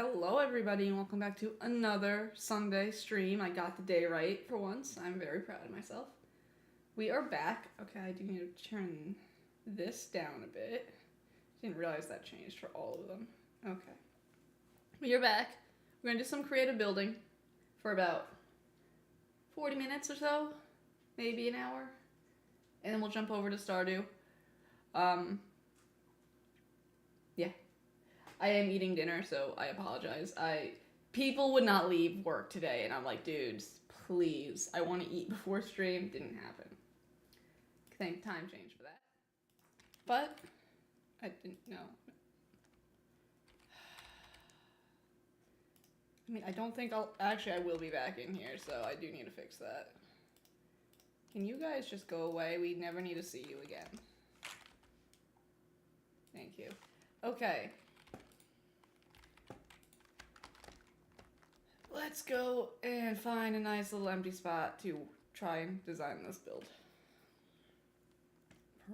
Hello, everybody, and welcome back to another Sunday stream. I got the day right for once. I'm very proud of myself. We are back. Okay, I do need to turn this down a bit. Didn't realize that changed for all of them. Okay. We are back. We're going to do some creative building for about 40 minutes or so, maybe an hour. And then we'll jump over to Stardew. Yeah. I am eating dinner, so I apologize. People would not leave work today, and I'm like, dudes, please, I want to eat before stream. Didn't happen. Thank time change for that. But I didn't know. I mean, I don't think I'll actually. I will be back in here, so I do need to fix that. Can you guys just go away? We never need to see you again. Thank you. Okay. Let's go and find a nice little empty spot to try and design this build.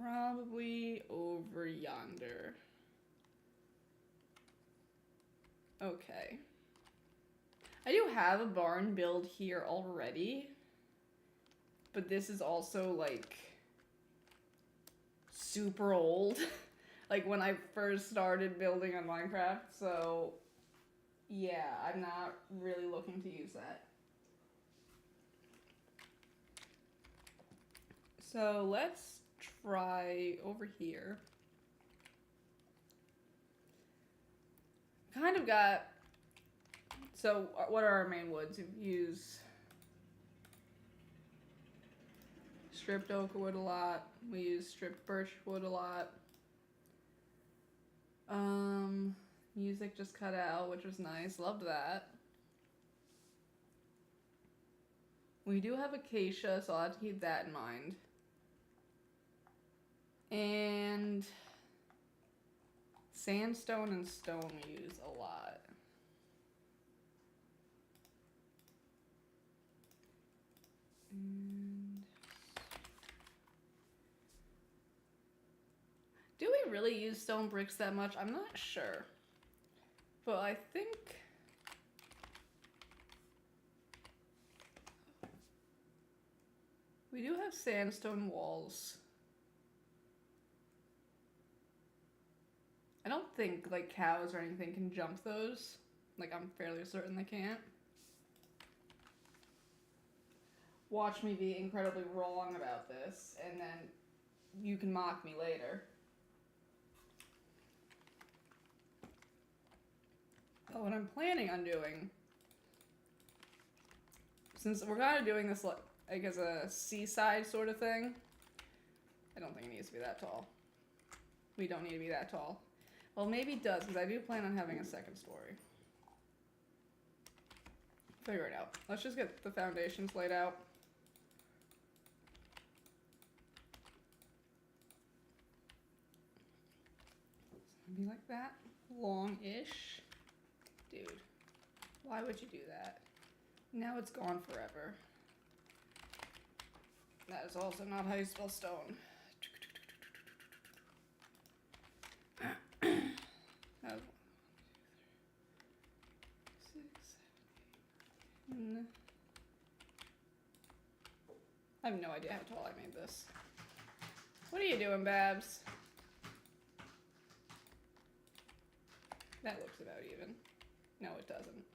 Probably over yonder. Okay. I do have a barn build here already, but this is also like super old. Like when I first started building on Minecraft, so yeah, I'm not really looking to use that. So let's try over here. Kind of got, so what are our main woods? We use stripped oak wood a lot. We use stripped birch wood a lot. Music just cut out, which was nice. Loved that. We do have acacia, so I'll have to keep that in mind. And sandstone and stone we use a lot. And do we really use stone bricks that much? I'm not sure. But I think we do have sandstone walls. I don't think like cows or anything can jump those. Like I'm fairly certain they can't. Watch me be incredibly wrong about this, and then you can mock me later. But what I'm planning on doing, since we're kind of doing this like as a seaside sort of thing, I don't think it needs to be that tall. We don't need to be that tall. Well, maybe it does, because I do plan on having a second story. Figure it out. Let's just get the foundations laid out. Be like that. Long-ish. Dude, why would you do that? Now it's gone forever. That is also not how you spell stone. I have no idea how tall I made this. What are you doing, Babs? That looks about even. No, it doesn't.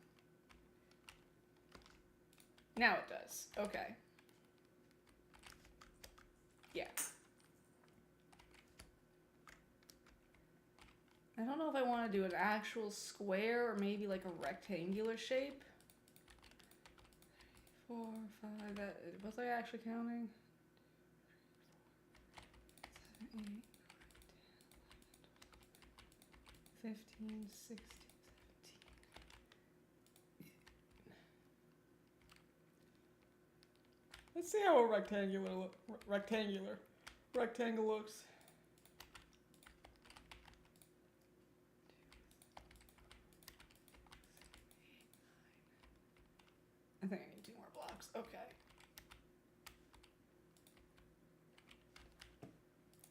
Now it does. Okay. Yeah. I don't know if I want to do an actual square or maybe like a rectangular shape. 4, 5, was I actually counting? 7, 8, 9, 10, 11, 12, 15, 16, 17. Let's see how a rectangle looks. I think I need 2 more blocks. Okay.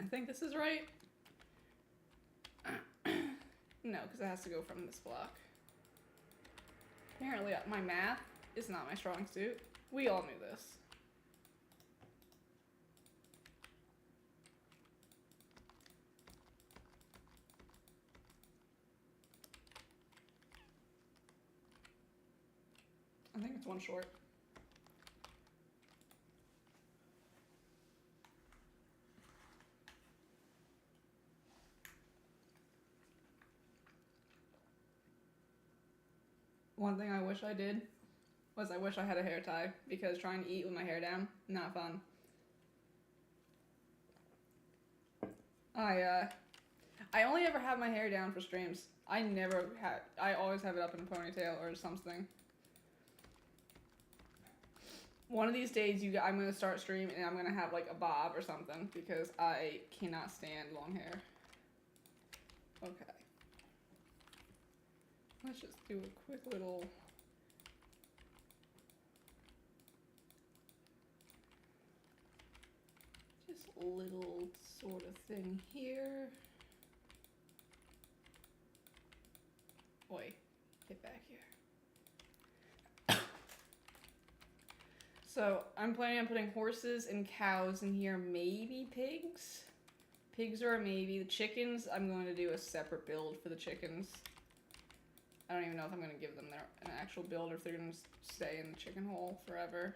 I think this is right. No, because it has to go from this block. Apparently, my math is not my strong suit. We all knew this. I think it's one short. One thing I wish I did was I wish I had a hair tie, because trying to eat with my hair down, not fun. I only ever have my hair down for streams. I always have it up in a ponytail or something. One of these days, I'm gonna start stream and I'm gonna have like a bob or something, because I cannot stand long hair. Okay. Let's just do a quick little... Just a little sort of thing here. Oi, get back here. So I'm planning on putting horses and cows in here, maybe pigs. Pigs are a maybe. The chickens, I'm going to do a separate build for the chickens. I don't even know if I'm going to give them an actual build or if they're going to stay in the chicken hole forever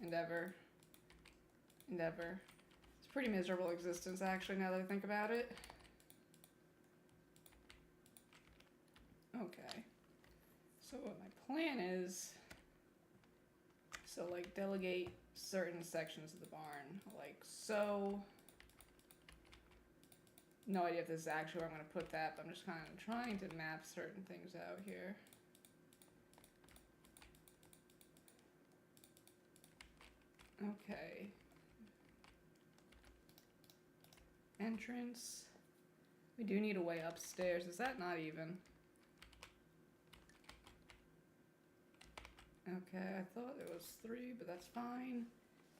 and ever and ever. It's a pretty miserable existence, actually, now that I think about it. Okay. So what my plan is, so like delegate certain sections of the barn, like so. No idea if this is actually where I'm going to put that, but I'm just kind of trying to map certain things out here. Okay. Entrance. We do need a way upstairs. Is that not even? Okay, I thought it was 3, but that's fine.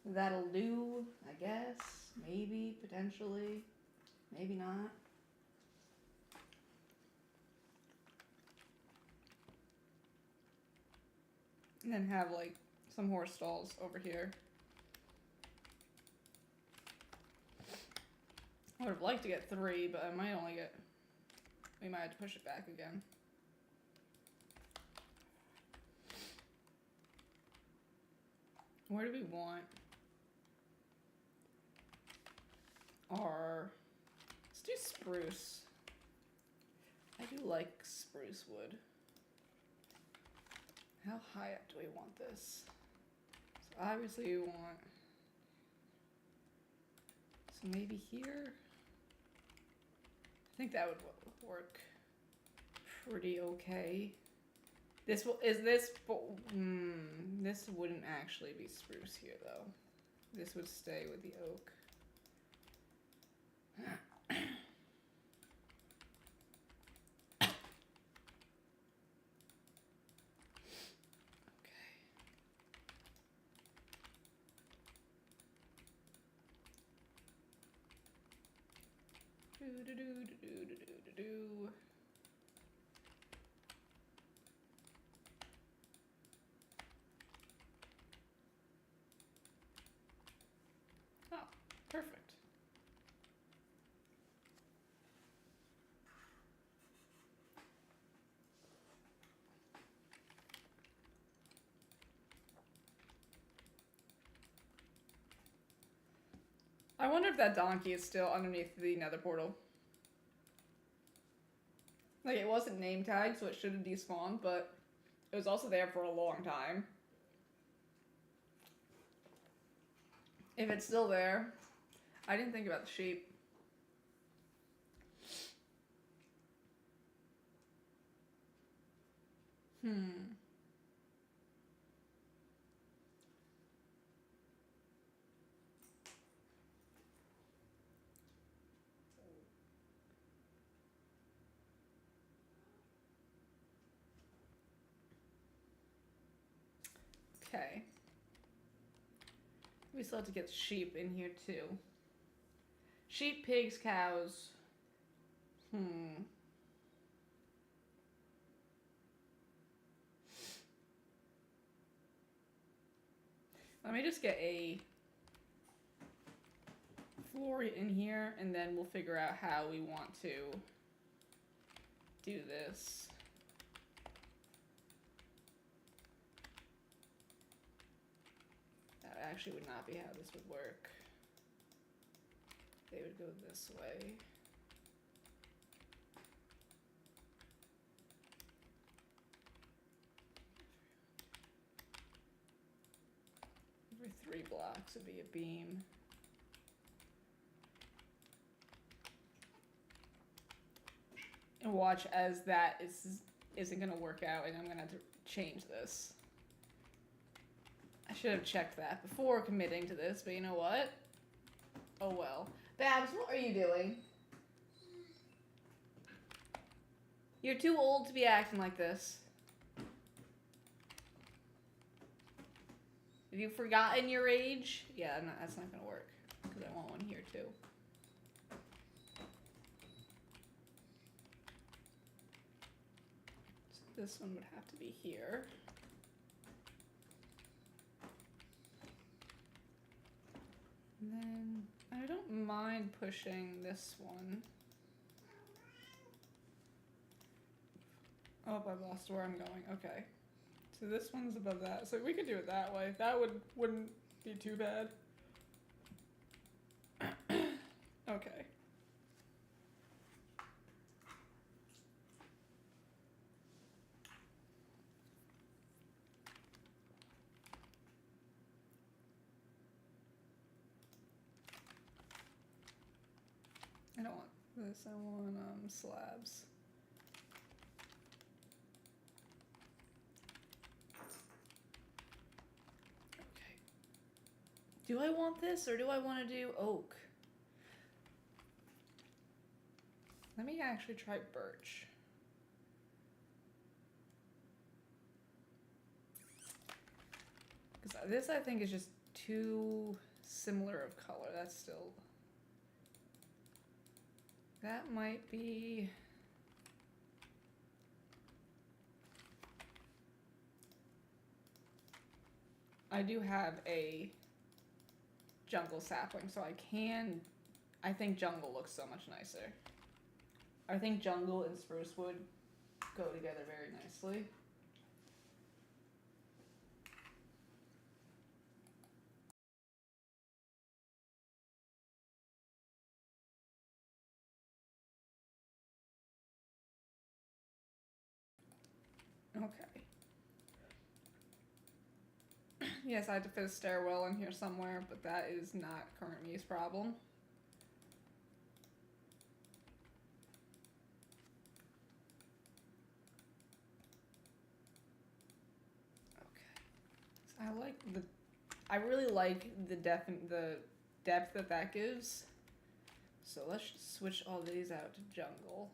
That'll do, I guess. Maybe, potentially. Maybe not. And then have like some horse stalls over here. I would have liked to get 3, but I might only get... We might have to push it back again. Where do we want our... Let's do spruce. I do like spruce wood. How high up do we want this? So obviously we want... So maybe here? I think that would work pretty okay. This wouldn't actually be spruce here though. This would stay with the oak. Oh, perfect. I wonder if that donkey is still underneath the nether portal. Like, it wasn't name tagged, so it should have despawned, but it was also there for a long time. If it's still there, I didn't think about the sheep. Okay. We still have to get sheep in here too. Sheep, pigs, cows. Let me just get a floor in here, and then we'll figure out how we want to do this. That actually would not be how this would work. They would go this way. Every 3 blocks would be a beam. And watch as that isn't gonna work out, and I'm gonna have to change this. I should have checked that before committing to this, but you know what? Oh well. Babs, what are you doing? You're too old to be acting like this. Have you forgotten your age? Yeah, no, that's not gonna work, because I want one here too. So this one would have to be here. And then I don't mind pushing this one. Oh, I lost where I'm going. Okay. So this one's above that. So we could do it that way. That wouldn't be too bad. Okay. I don't want this. I want slabs. Okay. Do I want this or do I want to do oak? Let me actually try birch. Because this, I think, is just too similar of color. That's still... That might be... I do have a jungle sapling, so I think jungle looks so much nicer. I think jungle and spruce wood go together very nicely. Okay. Yes, I had to fit a stairwell in here somewhere, but that is not current me's problem. Okay. I really like the depth that gives. So let's just switch all these out to jungle.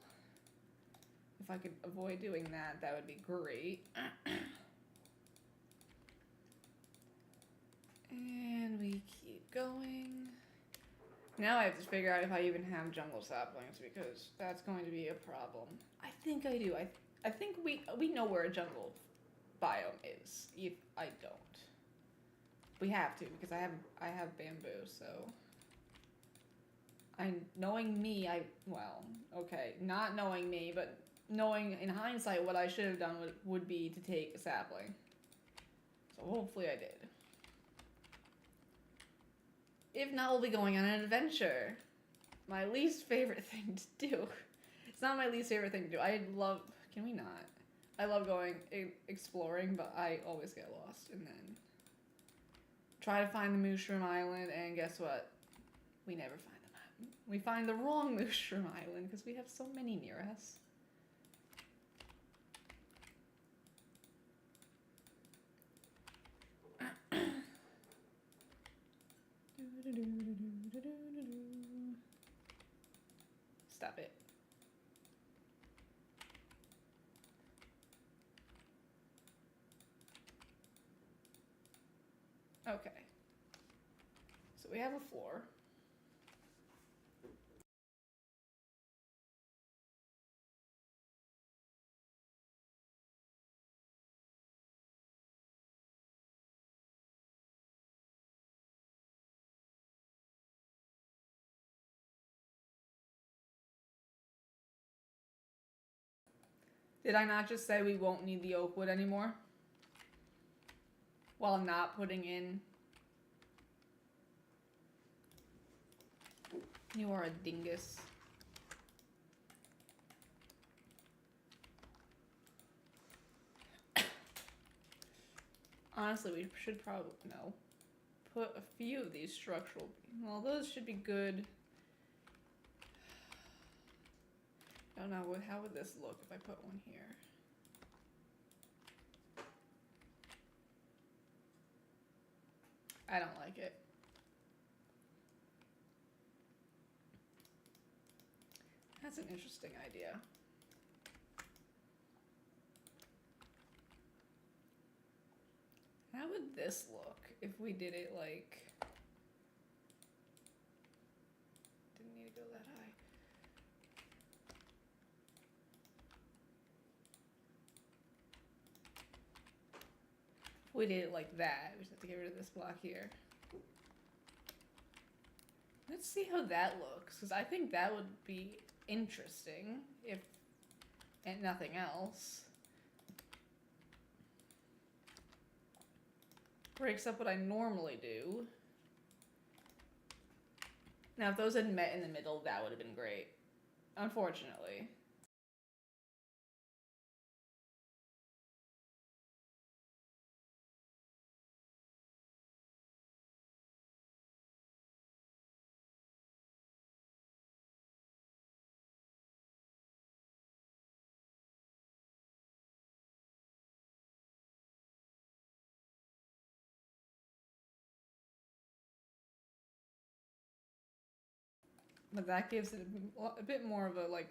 If I could avoid doing that, that would be great. And we keep going. Now I have to figure out if I even have jungle saplings, because that's going to be a problem. I think I do. I think we know where a jungle biome is. If I don't, we have to, because I have bamboo. So knowing me, well, okay, not knowing me, but knowing in hindsight what I should have done would be to take a sapling. So hopefully I did. If not, we'll be going on an adventure. My least favorite thing to do. It's not my least favorite thing to do. Can we not? I love going exploring, but I always get lost and then try to find the Mushroom Island, and guess what? We never find them. We find the wrong Mushroom Island because we have so many near us. Stop it. Okay. So we have a floor. Did I not just say we won't need the oak wood anymore? While not putting in... You are a dingus. Honestly, we should probably... No. Put a few of these structural... Well, those should be good. I don't know, how would this look if I put one here? I don't like it. That's an interesting idea. How would this look if we did it like... Didn't need to go that high. If we did it like that, we just have to get rid of this block here. Let's see how that looks, because I think that would be interesting, if and nothing else. Breaks up what I normally do. Now, if those had met in the middle, that would have been great. Unfortunately. But that gives it a bit more of a, like...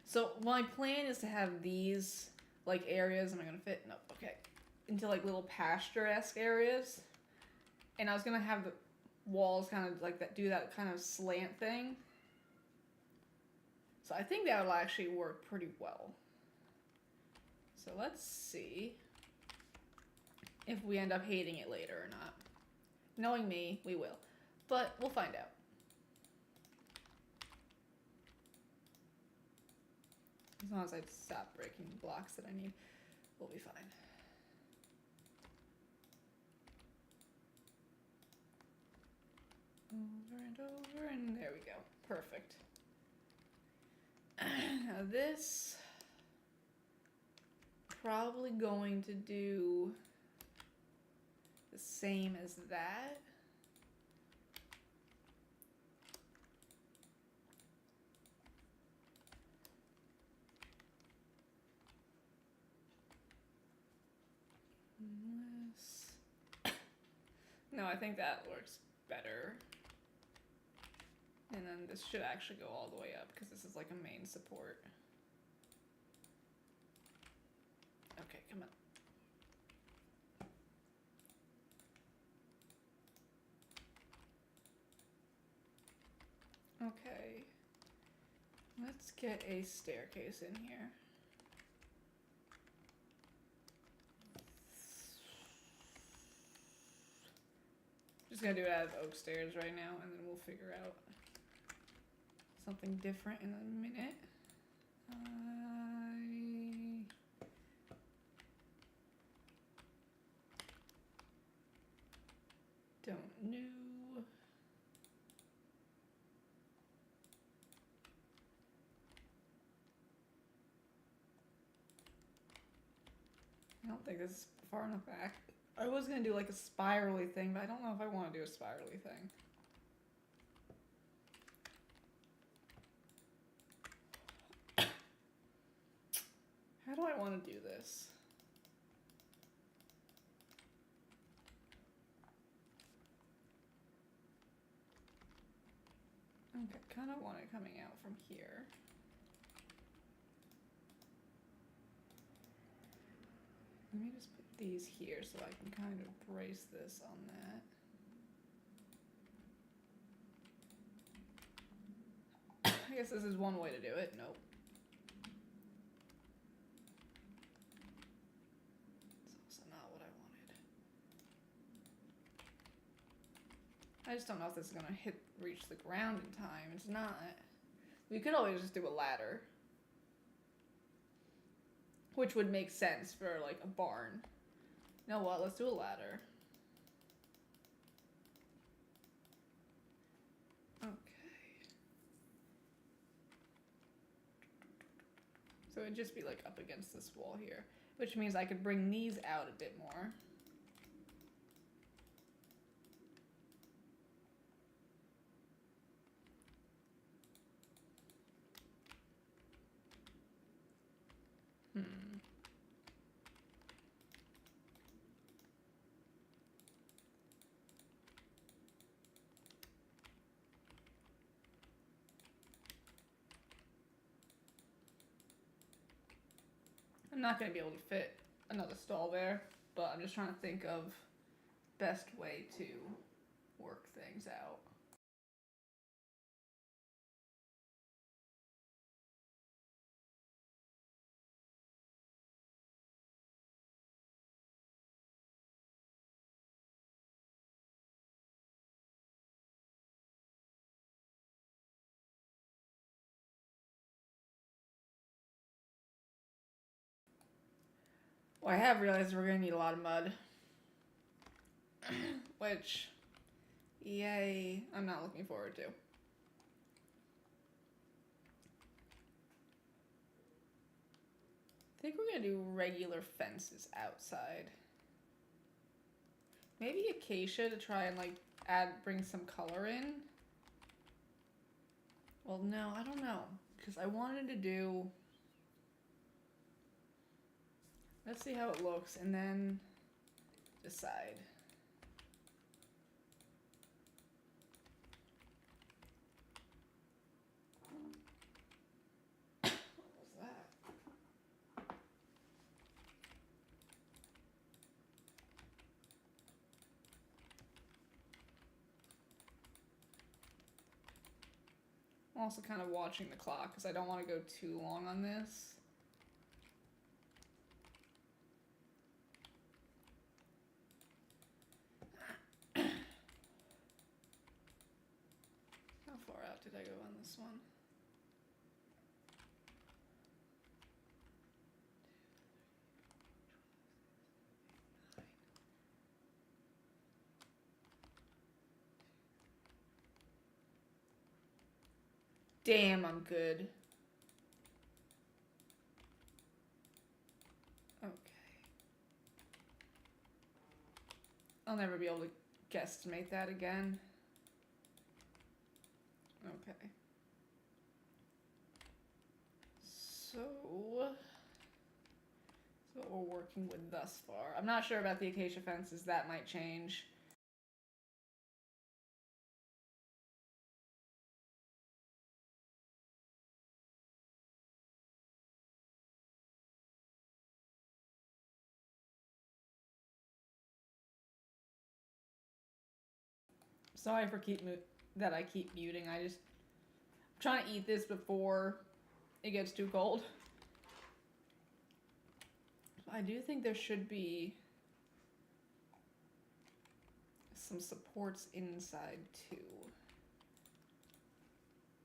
So, my plan is to have these, like, areas... Am I gonna fit? No, okay. Into, like, little pasture-esque areas. And I was gonna have the walls kind of, like, that do that kind of slant thing. So I think that will actually work pretty well. So let's see if we end up hating it later or not. Knowing me, we will. But we'll find out. As long as I stop breaking blocks that I need, we'll be fine. Over and over, and there we go. Perfect. Now this, probably going to do the same as that. No, I think that works better. And then this should actually go all the way up because this is like a main support. Okay, come on. Okay. Let's get a staircase in here. Just gonna do it out of oak stairs right now, and then we'll figure out something different in a minute. I don't know. I don't think this is far enough back. I was gonna do like a spirally thing, but I don't know if I want to do a spirally thing. How do I want to do this? Okay, kind of want it coming out from here. Let me just put these here so I can kind of brace this on that. I guess this is one way to do it. Nope. It's also not what I wanted. I just don't know if this is gonna reach the ground in time. It's not. We could always just do a ladder. which would make sense for like a barn. You know what? Let's do a ladder. Okay. So it'd just be like up against this wall here, which means I could bring these out a bit more. I'm not going to be able to fit another stall there, but I'm just trying to think of best way to work things out. Well, I have realized we're going to need a lot of mud. Which, yay, I'm not looking forward to. I think we're going to do regular fences outside. Maybe acacia to try and like bring some color in. Well, no, I don't know. Because I wanted to do... Let's see how it looks and then decide. What was that? I'm also kind of watching the clock because I don't want to go too long on this. How far out did I go on this one? Damn, I'm good. Okay. I'll never be able to guesstimate that again. Okay. So what we're working with thus far. I'm not sure about the acacia fences. That might change. Sorry for that I keep muting. I'm trying to eat this before it gets too cold. I do think there should be some supports inside too.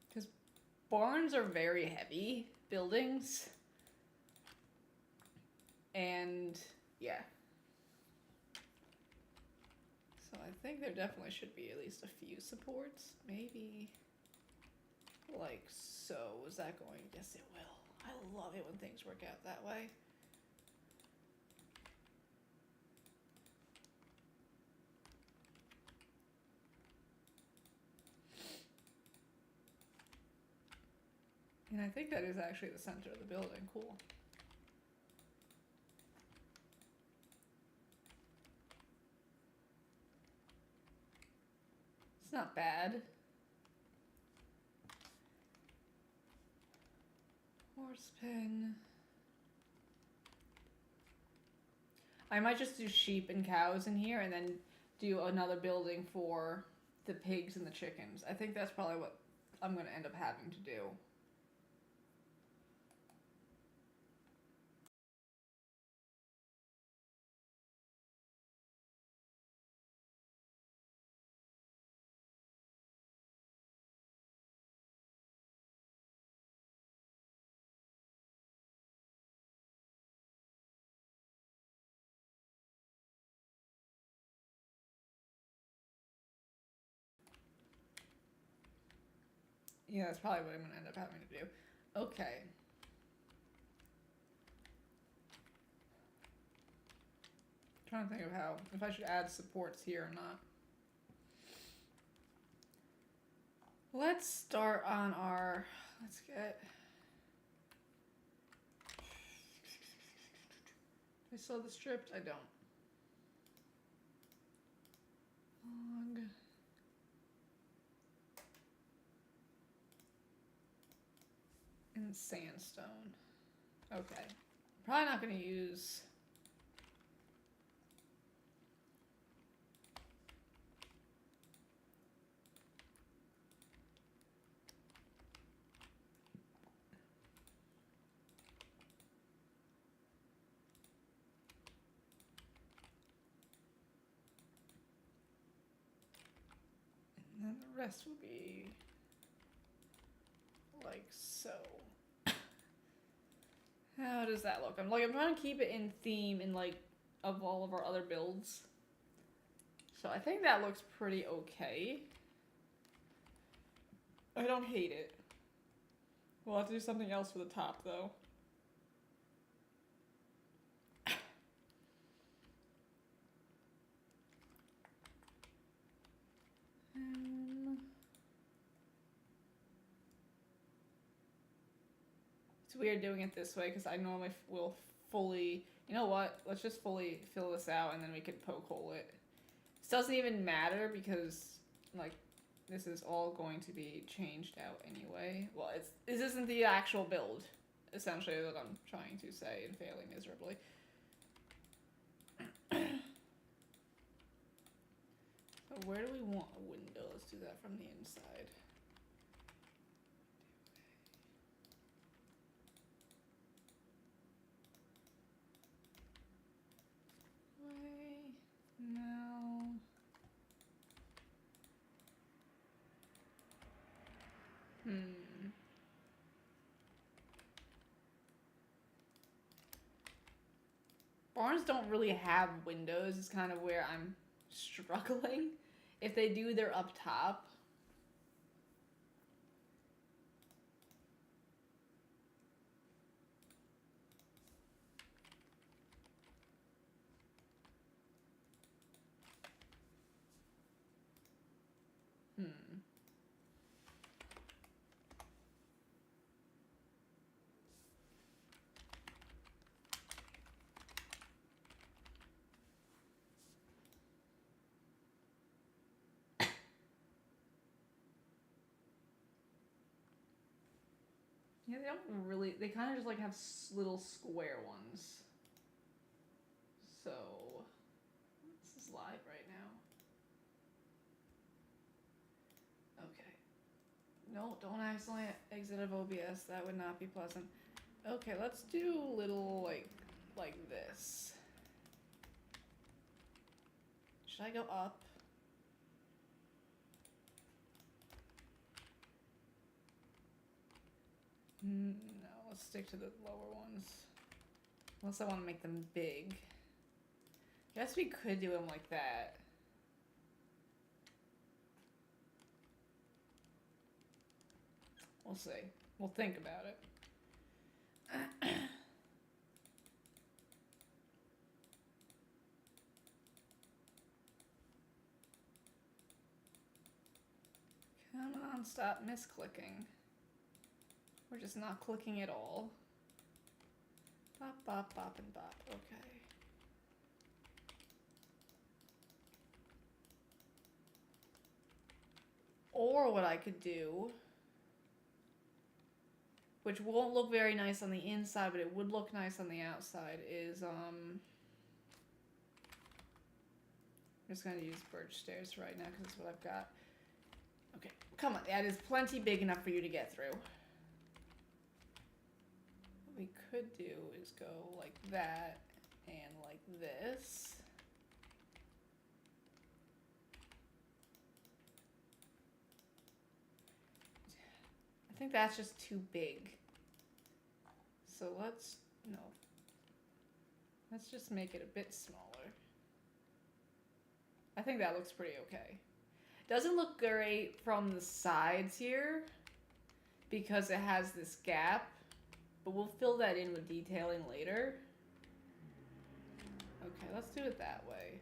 Because barns are very heavy buildings. And yeah. So I think there definitely should be at least a few supports. Maybe like so. Is that going? Yes, it will. I love it when things work out that way. And I think that is actually the center of the building. Cool. It's not bad. Horse pen. I might just do sheep and cows in here and then do another building for the pigs and the chickens. I think that's probably what I'm going to end up having to do. Yeah, that's probably what I'm gonna end up having to do. Okay. Trying to think of how, if I should add supports here or not. Let's start on our, let's get, do I still have the stripped? I don't. Log. And sandstone. Okay. Probably not gonna use, and then the rest will be like so. How does that look? I'm trying to keep it in theme in like of all of our other builds. So I think that looks pretty okay. I don't hate it. We'll have to do something else for the top though. It's weird doing it this way because I normally will fully, you know what, let's just fully fill this out and then we could poke hole it. This doesn't even matter because like this is all going to be changed out anyway. Well, this isn't the actual build, essentially, that I'm trying to say and failing miserably. So where do we want a window? Let's do that from the inside. No. Barns don't really have windows. Is kind of where I'm struggling. If they do, they're up top. Yeah, they don't really. They kind of just like have little square ones. So this is live right now. Okay. No, don't accidentally exit of OBS. That would not be pleasant. Okay, let's do little like this. Should I go up? No, let's stick to the lower ones. Unless I want to make them big. I guess we could do them like that. We'll see. We'll think about it. Come on, stop misclicking. We're just not clicking at all. Bop, bop, bop, and bop. Okay. Or what I could do, which won't look very nice on the inside, but it would look nice on the outside, is, I'm just going to use birch stairs right now because that's what I've got. Okay, come on. That is plenty big enough for you to get through. What we could do is go like that and like this. I think that's just too big. So let's just make it a bit smaller. I think that looks pretty okay. Doesn't look great from the sides here. because it has this gap, but we'll fill that in with detailing later. Okay, let's do it that way.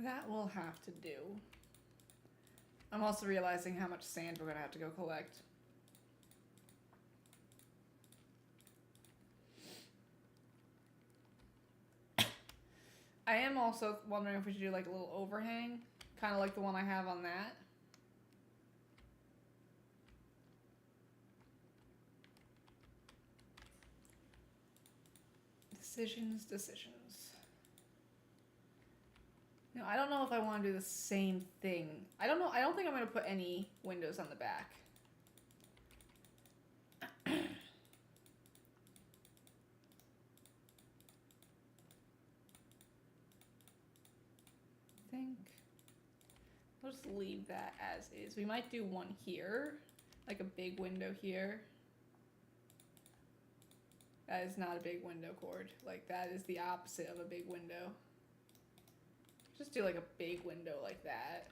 That will have to do. I'm also realizing how much sand we're gonna have to go collect. I am also wondering if we should do like a little overhang, kind of like the one I have on that. Decisions. No, I don't know if I want to do the same thing. I don't know. I don't think I'm going to put any windows on the back. I think we'll just leave that as is. We might do one here, like a big window here. That is not a big window cord. Like, that is the opposite of a big window. Just do like a big window like that.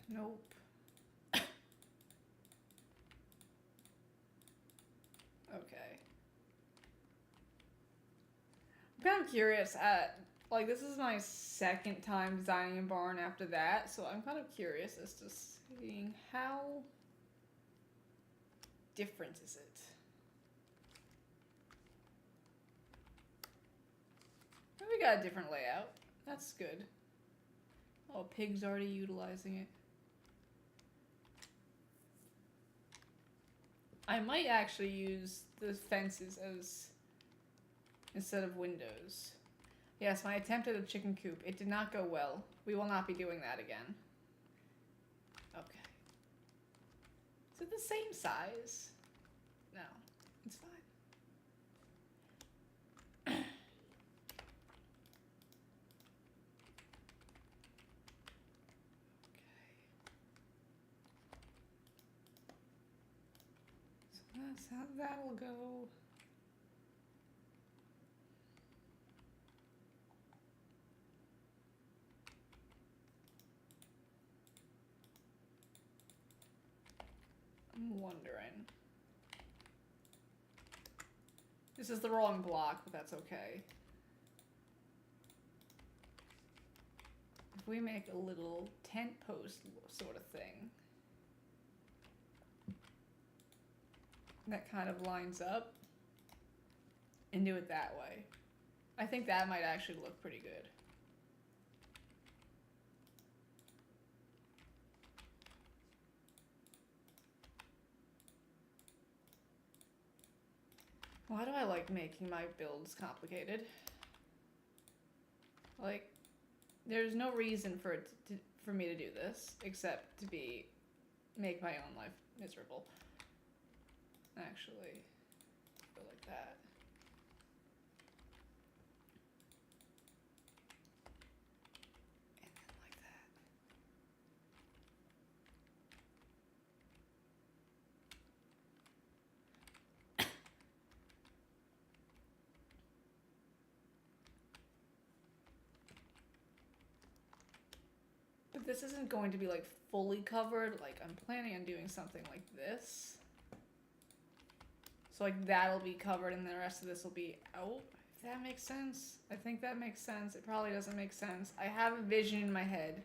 Nope. Okay. I'm kind of curious at, like, this is my second time designing a barn after that, so I'm kind of curious as to seeing how different is it. We got a different layout. That's good. Oh, pig's already utilizing it. I might actually use the fences as instead of windows. Yes, my attempt at a chicken coop. It did not go well. We will not be doing that again. Okay. Is it the same size? No, it's fine. That's how that'll go. I'm wondering. This is the wrong block, but that's okay. If we make a little tent post sort of thing that kind of lines up and do it that way, I think that might actually look pretty good. Why do I like making my builds complicated? Like, there's no reason for it for me to do this except to make my own life miserable. Actually, go like that. And then like that. But this isn't going to be like fully covered. Like, I'm planning on doing something like this. So like that'll be covered and the rest of this will be out. If that makes sense. I think that makes sense. It probably doesn't make sense. I have a vision in my head.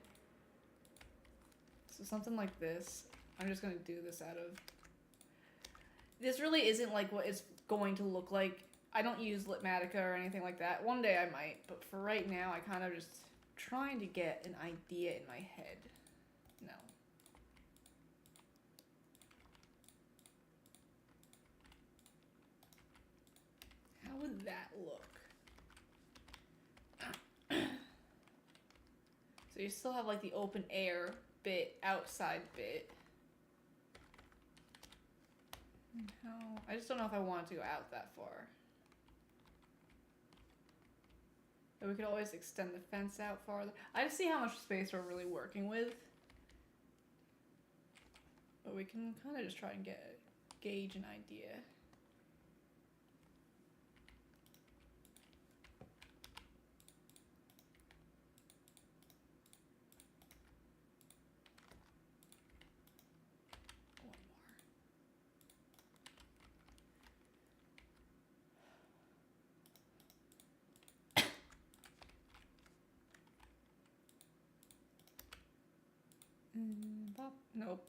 So something like this. I'm just going to do this out of... This really isn't like what it's going to look like. I don't use Litmatica or anything like that. One day I might. But for right now, I kind of just trying to get an idea in my head. No. How would that look? So you still have like the open air bit, outside bit. No, I just don't know if I want to go out that far. But we could always extend the fence out farther. I just see how much space we're really working with. But we can kind of just try and gauge an idea. Nope.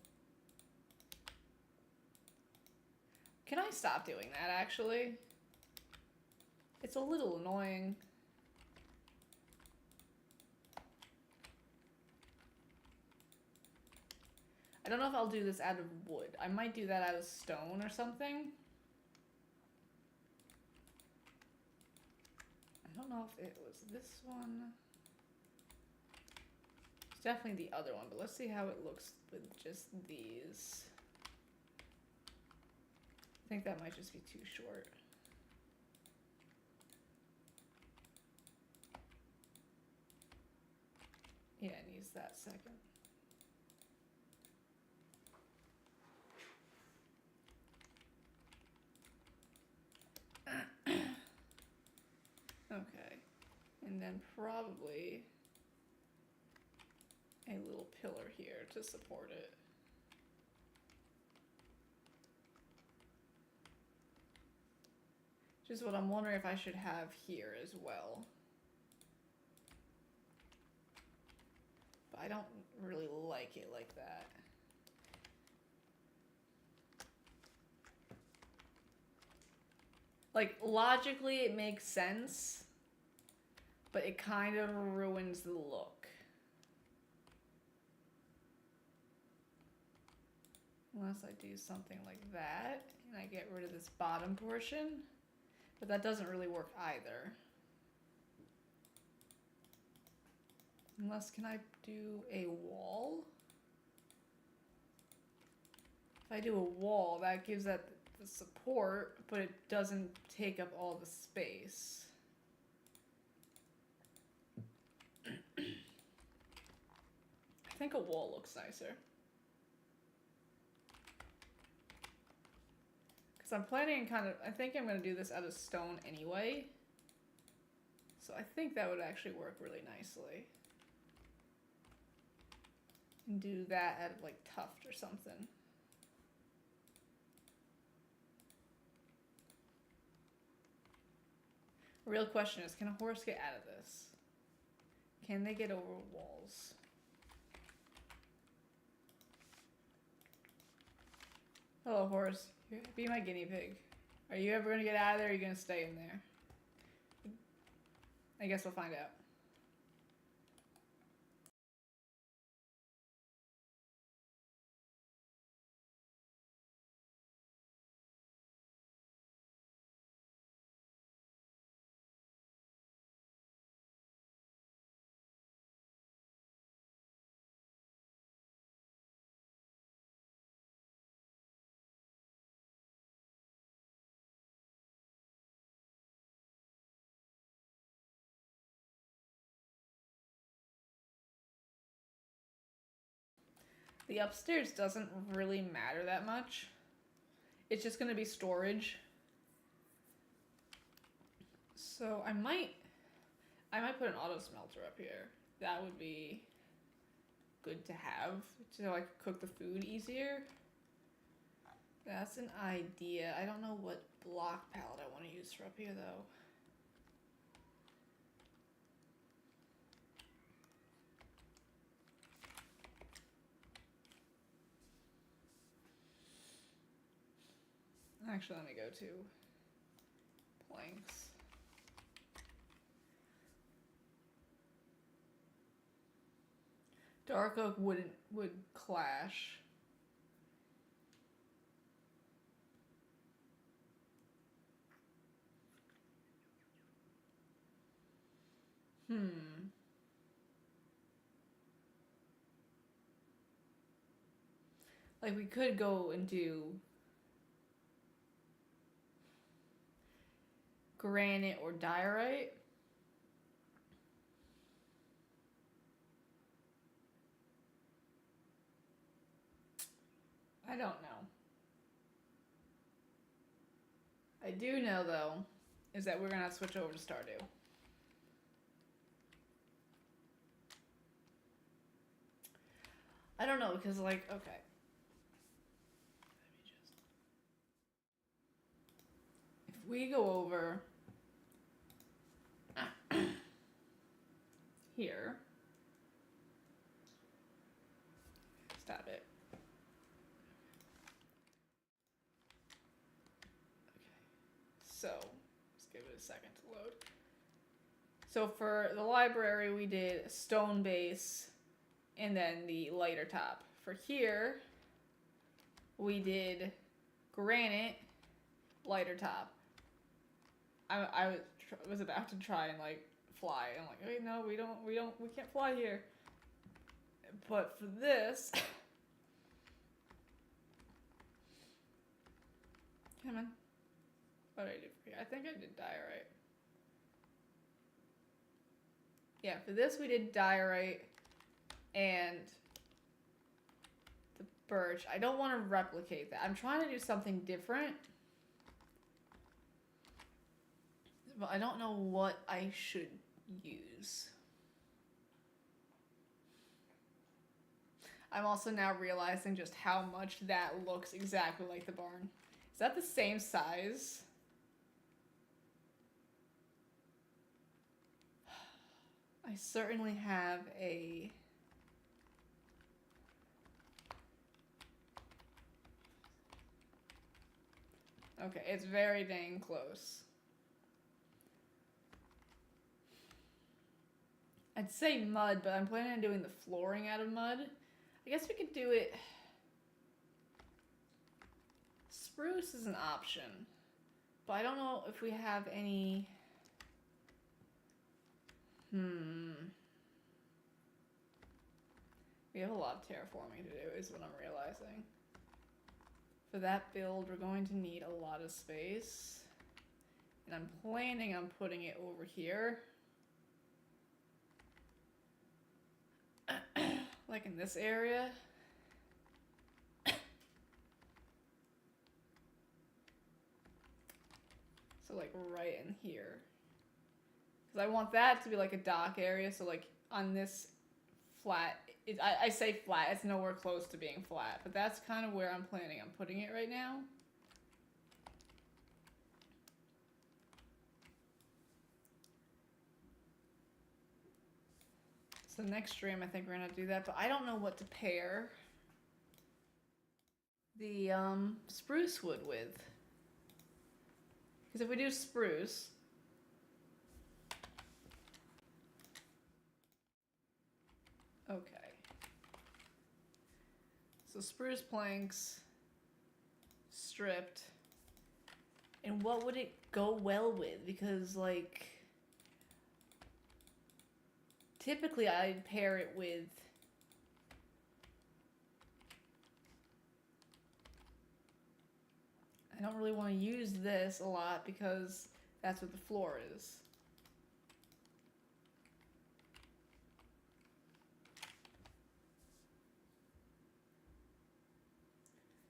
Can I stop doing that, actually? It's a little annoying. I don't know if I'll do this out of wood. I might do that out of stone or something. I don't know if it was this one. It's definitely the other one, but let's see how it looks with just these. I think that might just be too short. Yeah, it needs that second. Okay. And then probably a little pillar here to support it. Which is what I'm wondering if I should have here as well. But I don't really like it like that. Like, logically it makes sense, but it kind of ruins the look. Unless I do something like that, and I get rid of this bottom portion. But that doesn't really work either. Unless, can I do a wall? If I do a wall, that gives that the support, but it doesn't take up all the space. I think a wall looks nicer. Because I'm planning I think I'm going to do this out of stone anyway. So I think that would actually work really nicely. And do that out of like tuft or something. The real question is, can a horse get out of this? Can they get over walls? Hello, horse. Be my guinea pig. Are you ever going to get out of there, or are you going to stay in there? I guess we'll find out. The upstairs doesn't really matter that much. It's just going to be storage. So I might put an auto smelter up here. That would be good to have, so I could cook the food easier. That's an idea. I don't know what block palette I want to use for up here though. Actually, let me go to planks. Dark oak would clash. Like, we could go and do granite or diorite. I don't know. I do know, though, is that we're going to switch over to Stardew. I don't know, because, like, okay. Let me just... If we go over here. Stop it. So, let's give it a second to load. So for the library, we did stone base and then the lighter top. For here, we did granite, lighter top. I was about to try and like fly. I'm like, wait, no, we can't fly here. But for this, come on. What did I do for here? I think I did diorite. Yeah, for this we did diorite and the birch. I don't want to replicate that. I'm trying to do something different. But I don't know what I should use. I'm also now realizing just how much that looks exactly like the barn. Is that the same size? I certainly have a... Okay, it's very dang close. I'd say mud, but I'm planning on doing the flooring out of mud. I guess we could do it... Spruce is an option. But I don't know if we have any... We have a lot of terraforming to do, is what I'm realizing. For that build, we're going to need a lot of space. And I'm planning on putting it over here. Like in this area. So like right in here. Because I want that to be like a dock area. So like on this flat, I say flat, it's nowhere close to being flat. But that's kind of where I'm planning on putting it right now. So next stream I think we're going to do that. But I don't know what to pair the spruce wood with. Because if we do spruce... Okay. So spruce planks, stripped. And what would it go well with? Because like, typically I'd pair it with I don't really want to use this a lot because that's what the floor is.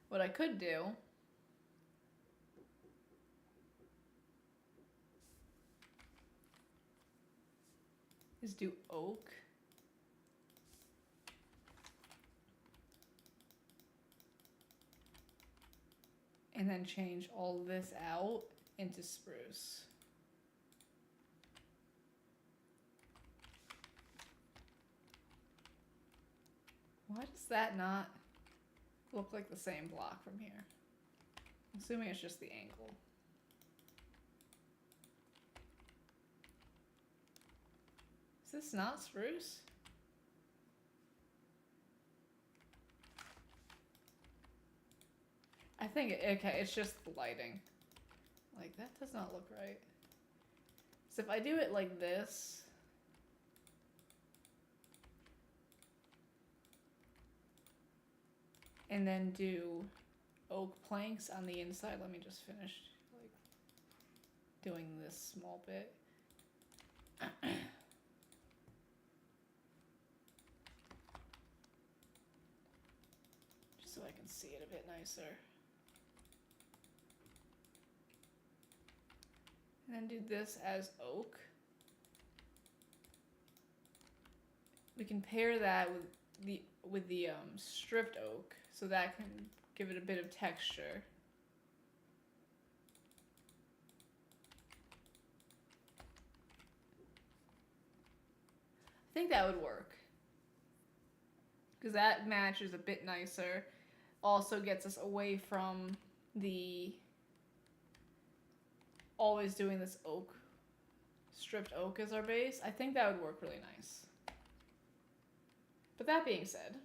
What I could do is do oak. And then change all this out into spruce. Why does that not look like the same block from here? I'm assuming it's just the angle. Is this not spruce? I think, okay, it's just the lighting. Like, that does not look right. So if I do it like this... And then do oak planks on the inside. Let me just finish like doing this small bit. Just so I can see it a bit nicer. And then do this as oak. We can pair that with the stripped oak, so that can give it a bit of texture. I think that would work, because that matches a bit nicer. Also gets us away from the always doing this oak, stripped oak as our base. I think that would work really nice. But that being said,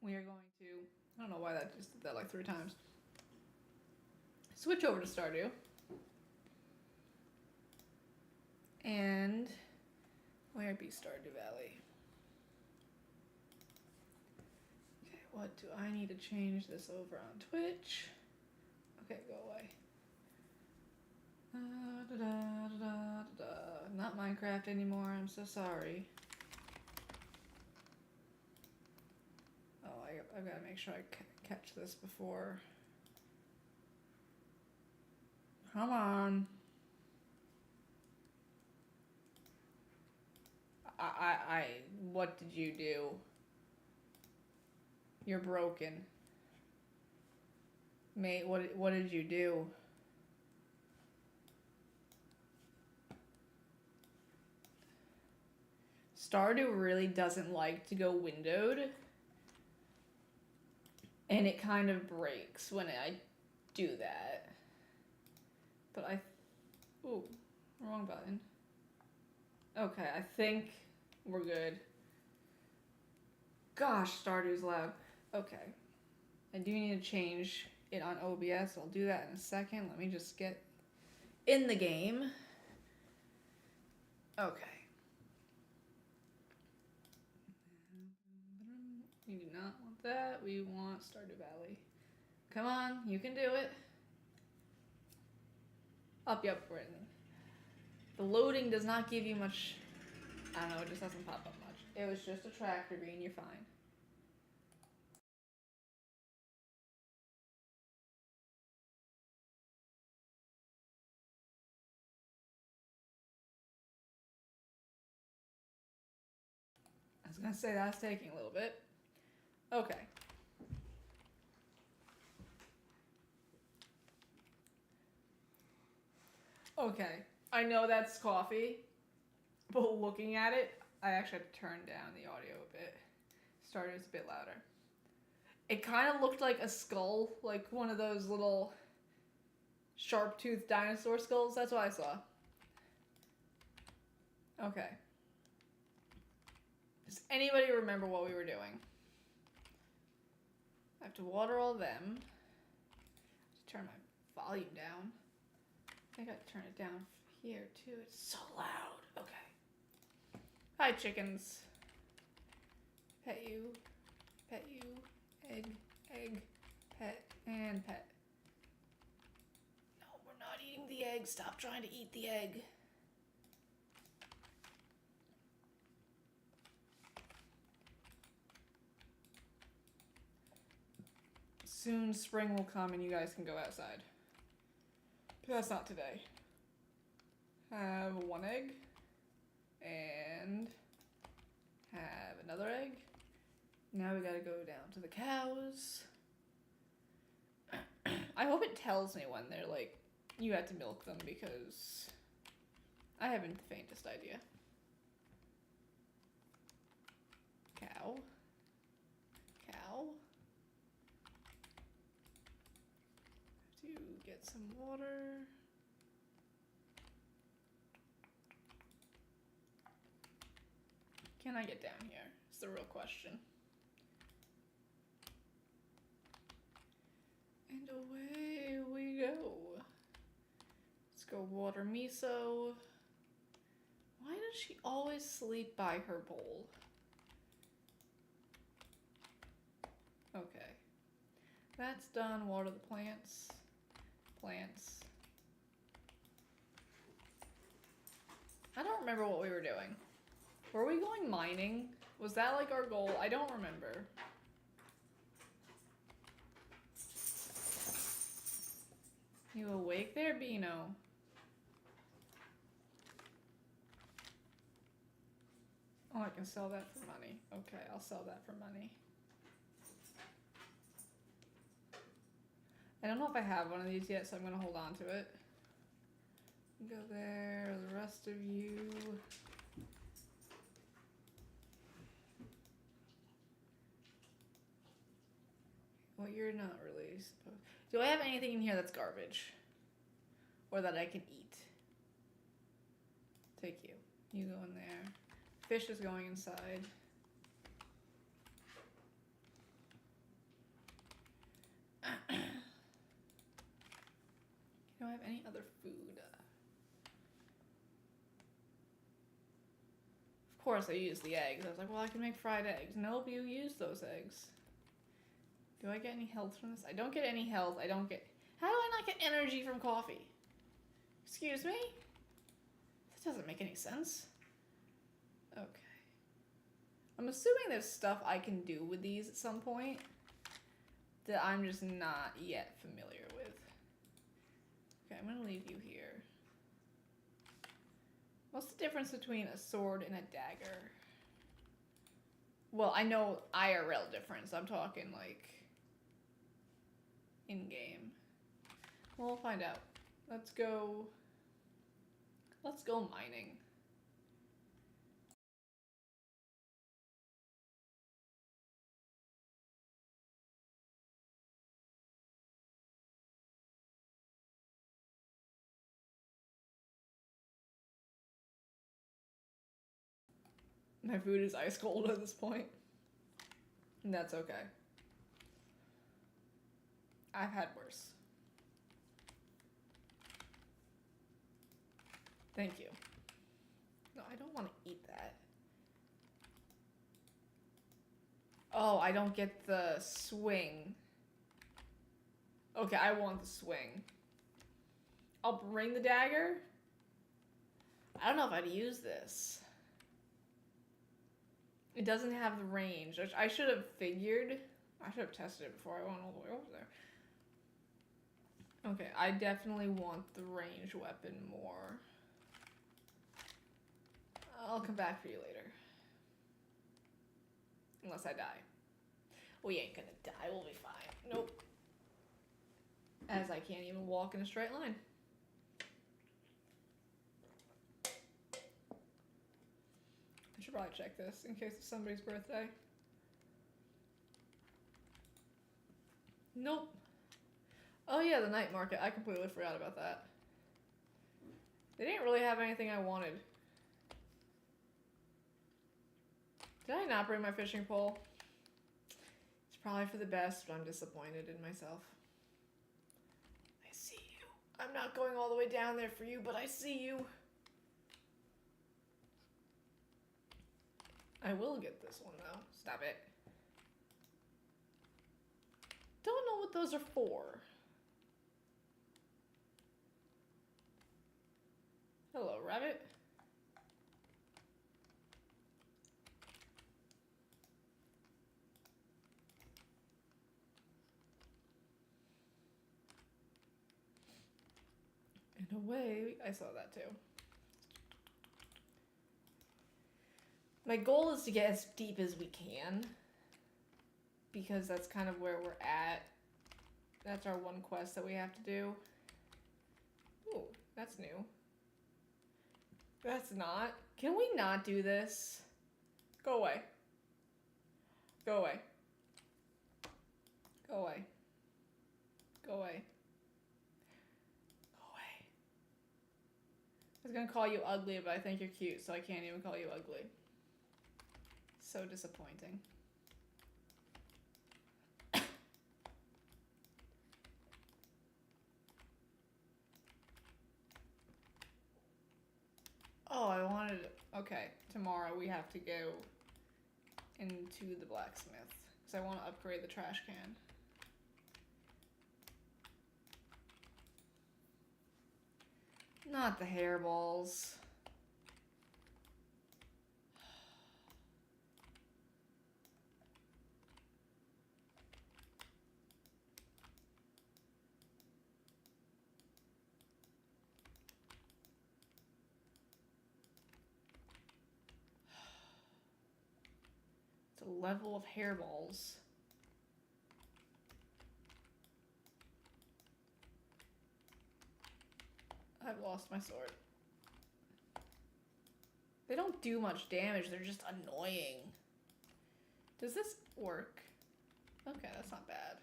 we are going to, I don't know why that just did that like 3 times. Switch over to Stardew. And where be Stardew Valley? Okay, what do I need to change this over on Twitch? Okay, go away. Not Minecraft anymore, I'm so sorry. Oh, I've got to make sure I catch this before. Come on. What did you do? You're broken. Mate, what did you do? Stardew really doesn't like to go windowed. And it kind of breaks when I do that. But ooh, wrong button. Okay, I think we're good. Gosh, Stardew's loud. Okay. I do need to change it on OBS. I'll do that in a second. Let me just get in the game. Okay. We do not want that. We want Stardew Valley. Come on, you can do it. Yep, we're in. The loading does not give you much. I don't know, it just doesn't pop up much. It was just a tractor green, you're fine. I was gonna say that's taking a little bit. Okay. Okay. I know that's coffee, but looking at it, I actually have to turn down the audio a bit. Stardew's a bit louder. It kind of looked like a skull, like one of those little sharp-toothed dinosaur skulls. That's what I saw. Okay. Does anybody remember what we were doing? I have to water all them. Turn my volume down. I think I have to turn it down here too. It's so loud. Okay. Hi, chickens. Pet you. Pet you. Egg. Egg. Pet. And pet. No, we're not eating the egg. Stop trying to eat the egg. Soon spring will come and you guys can go outside. But that's not today. Have 1 egg. And have another egg. Now we gotta go down to the cows. I hope it tells me when they're like, you have to milk them, because I haven't the faintest idea. Cow. Cow. To get some water. Can I get down here? It's the real question. And away we go. Let's go water miso. Why does she always sleep by her bowl? Okay. That's done. Water the plants. Plants. I don't remember what we were doing. Were we going mining? Was that like our goal? I don't remember. You awake there, Beano? Oh, I can sell that for money. Okay, I'll sell that for money. I don't know if I have one of these yet, so I'm gonna hold on to it. Go there, the rest of you. Well, you're not really supposed. Do I have anything in here that's garbage? Or that I can eat? Take you. You go in there. Fish is going inside. Do I have any other food? Of course I use the eggs. I was like, well, I can make fried eggs. Nope, you use those eggs. Do I get any health from this? I don't get any health. I don't get... How do I not get energy from coffee? Excuse me? That doesn't make any sense. Okay. I'm assuming there's stuff I can do with these at some point that I'm just not yet familiar with. Okay, I'm gonna leave you here. What's the difference between a sword and a dagger? Well, I know IRL difference. I'm talking like in-game. Well, we'll find out. Let's go mining. My food is ice cold at this point. And that's okay. I've had worse. Thank you. No, I don't want to eat that. Oh, I don't get the swing. Okay, I want the swing. I'll bring the dagger. I don't know if I'd use this. It doesn't have the range, which I should have figured. I should have tested it before I went all the way over there. Okay, I definitely want the range weapon more. I'll come back for you later. Unless I die. We ain't gonna die, we'll be fine. Nope. As I can't even walk in a straight line. I should probably check this in case it's somebody's birthday. Nope. Oh yeah, the night market. I completely forgot about that. They didn't really have anything I wanted. Did I not bring my fishing pole? It's probably for the best, but I'm disappointed in myself. I see you. I'm not going all the way down there for you, but I see you. I will get this one though. Stop it. Don't know what those are for. Hello, rabbit. In a way, I saw that too. My goal is to get as deep as we can, because that's kind of where we're at. That's our one quest that we have to do. Ooh, that's new. That's not. Can we not do this? Go away. Go away. Go away. Go away. Go away. I was gonna call you ugly, but I think you're cute, so I can't even call you ugly. So disappointing. Okay, tomorrow we have to go into the blacksmith because I want to upgrade the trash can. Not the hairballs. It's a level of hairballs. I've lost my sword. They don't do much damage, they're just annoying. Does this work? Okay, that's not bad.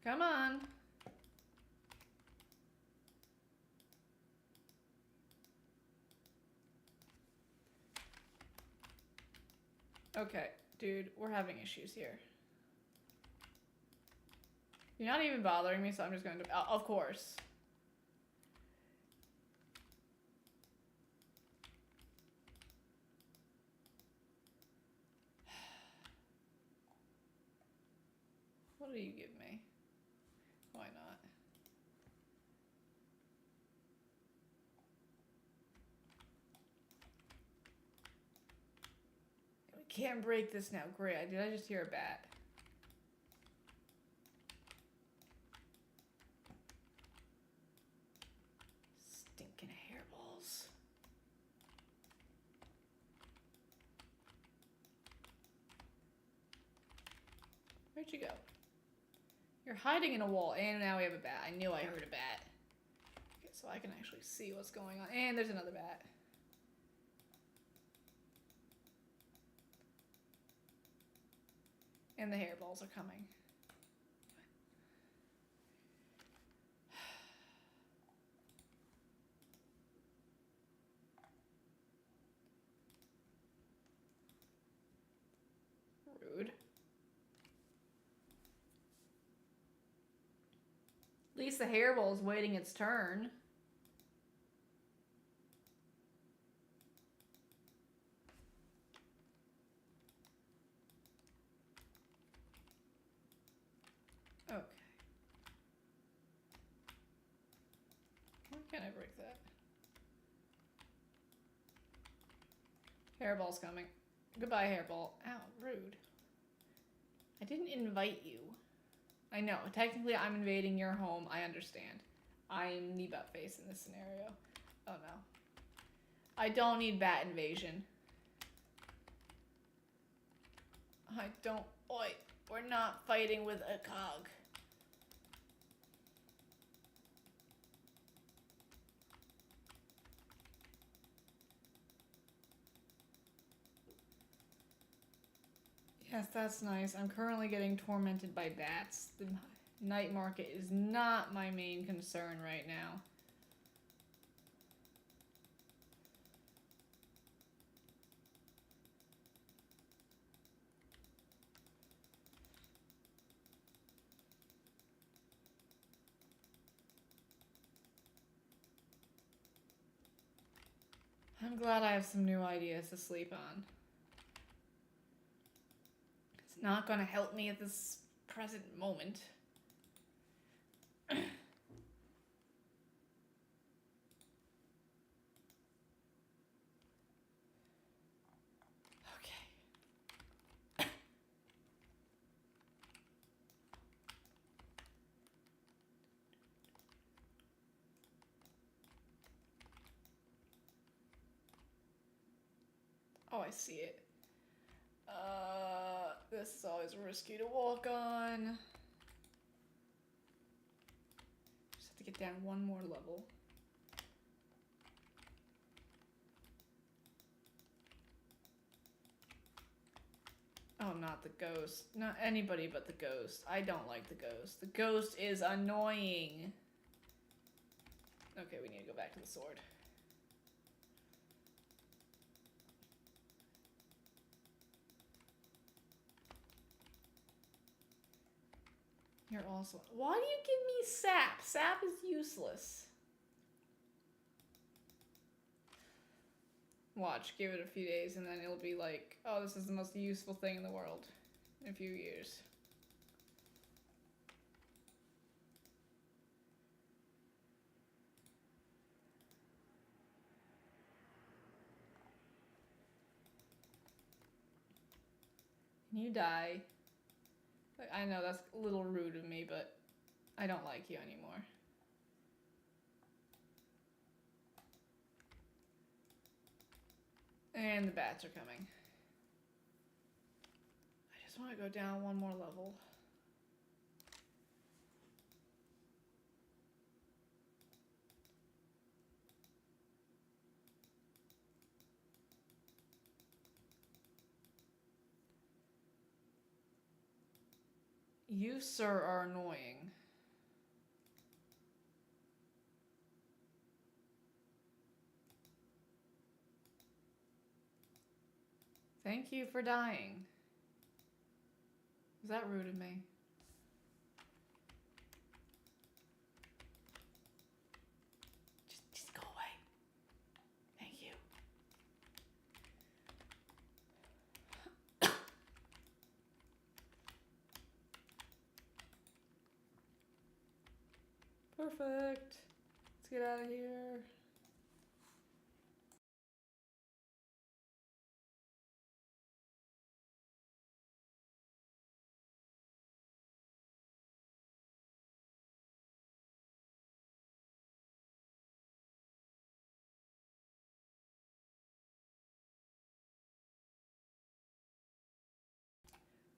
Come on. Okay, dude, we're having issues here. You're not even bothering me, so I'm just going to... of course. What do you give me? Why not? We can't break this now. Great. Did I just hear a bat? Stinking hairballs. Where'd you go? You're hiding in a wall, and now we have a bat. I knew I heard a bat. Okay, so I can actually see what's going on. And there's another bat. And the hairballs are coming. Rude. At least the hairball's waiting its turn. Okay. Why can't I break that? Hairball's coming. Goodbye, hairball. Ow, rude. I didn't invite you. I know, technically I'm invading your home, I understand. I'm the butt face in this scenario. Oh no. I don't need bat invasion. I don't... Oi, we're not fighting with a cog. Yes, that's nice. I'm currently getting tormented by bats. The night market is not my main concern right now. I'm glad I have some new ideas to sleep on. It's not gonna help me at this present moment. Oh, I see it. This is always risky to walk on. Just have to get down one more level. Oh, not the ghost. Not anybody but the ghost. I don't like the ghost. The ghost is annoying. Okay, we need to go back to the sword. You're also... Why do you give me sap? Sap is useless. Watch, give it a few days, and then it'll be like, oh, this is the most useful thing in the world in a few years. You die. I know that's a little rude of me, but I don't like you anymore. And the bats are coming. I just want to go down one more level. You, sir, are annoying. Thank you for dying. Is that rude of me? Just go away. Thank you. Perfect. Let's get out of here.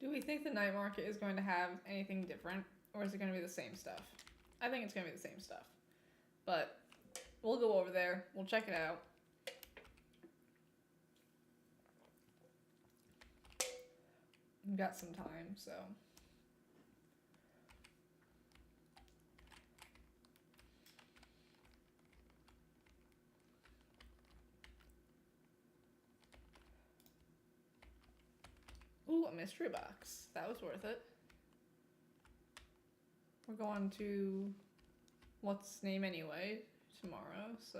Do we think the night market is going to have anything different, or is it going to be the same stuff? I think it's going to be the same stuff. But we'll go over there. We'll check it out. We've got some time, so. Ooh, a mystery box. That was worth it. We're going to what's name anyway tomorrow, so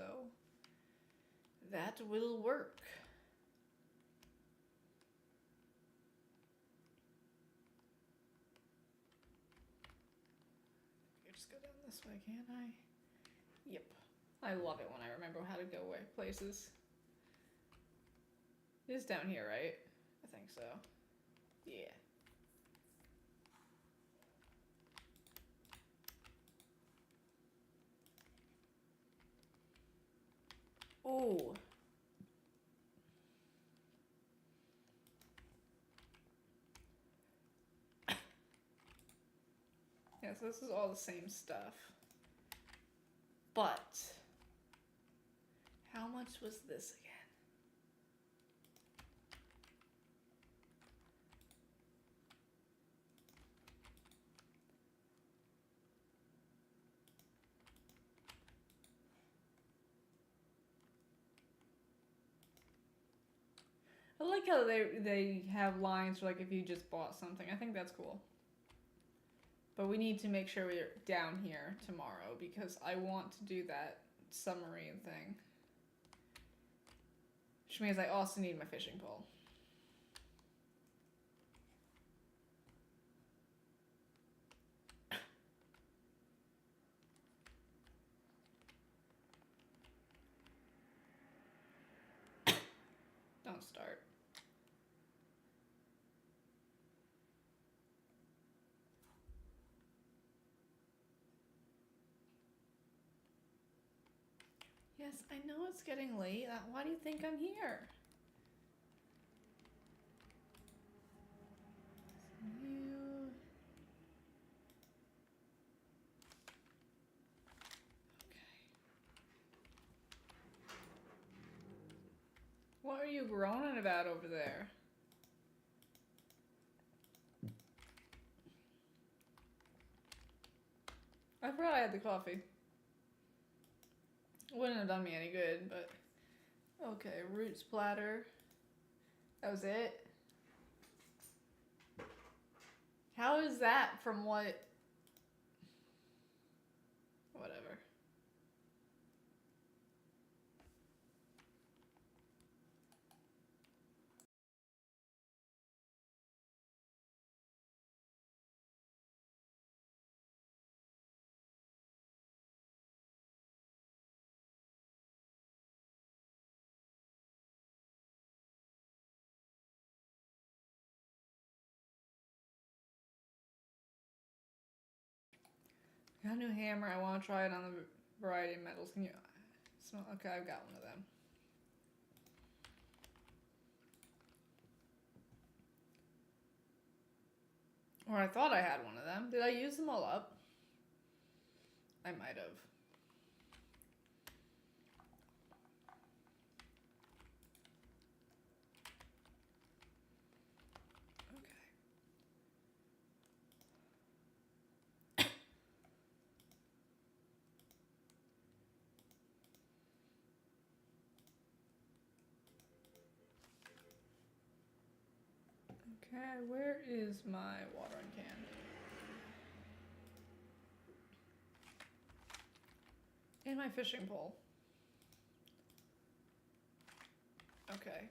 that will work. I just go down this way, can't I? Yep. I love it when I remember how to go away places. It is down here, right? I think so. Yeah. Oh. Yeah, so this is all the same stuff. But how much was this again? I like how they have lines for like if you just bought something. I think that's cool. But we need to make sure we're down here tomorrow because I want to do that submarine thing. Which means I also need my fishing pole. Don't start. Yes, I know it's getting late. Why do you think I'm here? You... Okay. What are you groaning about over there? I forgot I had the coffee. Wouldn't have done me any good, but... Okay, roots platter. That was it? How is that from what... Whatever. Got a new hammer. I want to try it on the variety of metals. Can you smell? Okay, I've got one of them. Or I thought I had one of them. Did I use them all up? I might have. Okay, where is my watering can? And my fishing pole. Okay.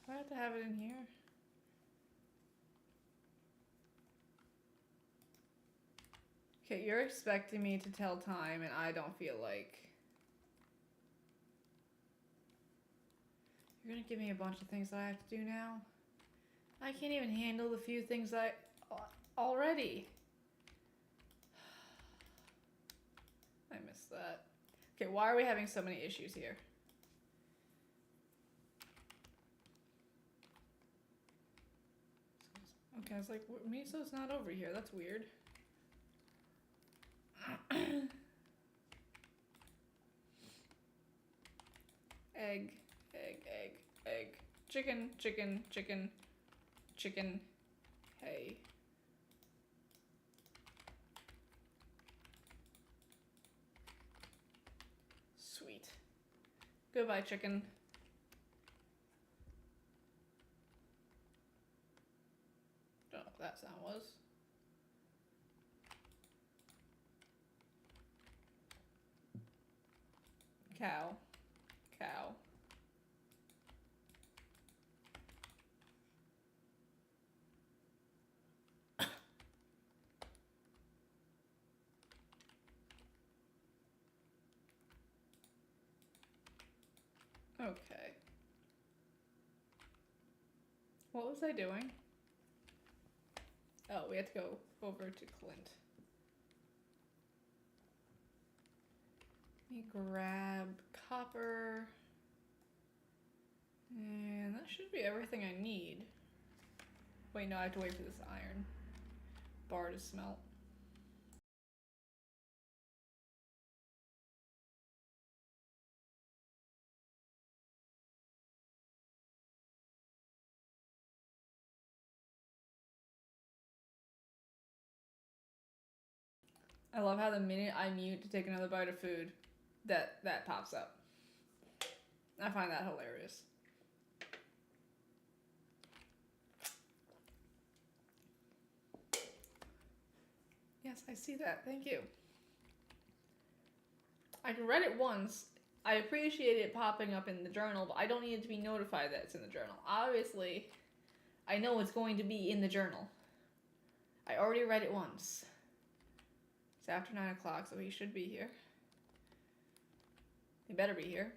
Do I have to have it in here? Okay, you're expecting me to tell time, and I don't feel like... You're gonna give me a bunch of things that I have to do now? I can't even handle the few things I... already. I missed that. Okay, why are we having so many issues here? Okay, I was like, miso's not over here. That's weird. Egg, egg, egg, egg. Chicken, chicken, chicken, chicken. Hey. Sweet. Goodbye, chicken. Don't know what that sound was. Cow. Cow. Okay. What was I doing? Oh, we had to go over to Clint. Let me grab copper. And that should be everything I need. Wait, no, I have to wait for this iron bar to smelt. I love how the minute I mute to take another bite of food, that pops up. I find that hilarious. Yes, I see that. Thank you. I read it once. I appreciate it popping up in the journal, but I don't need it to be notified that it's in the journal. Obviously, I know it's going to be in the journal. I already read it once. It's after 9 o'clock, so he should be here. He better be here.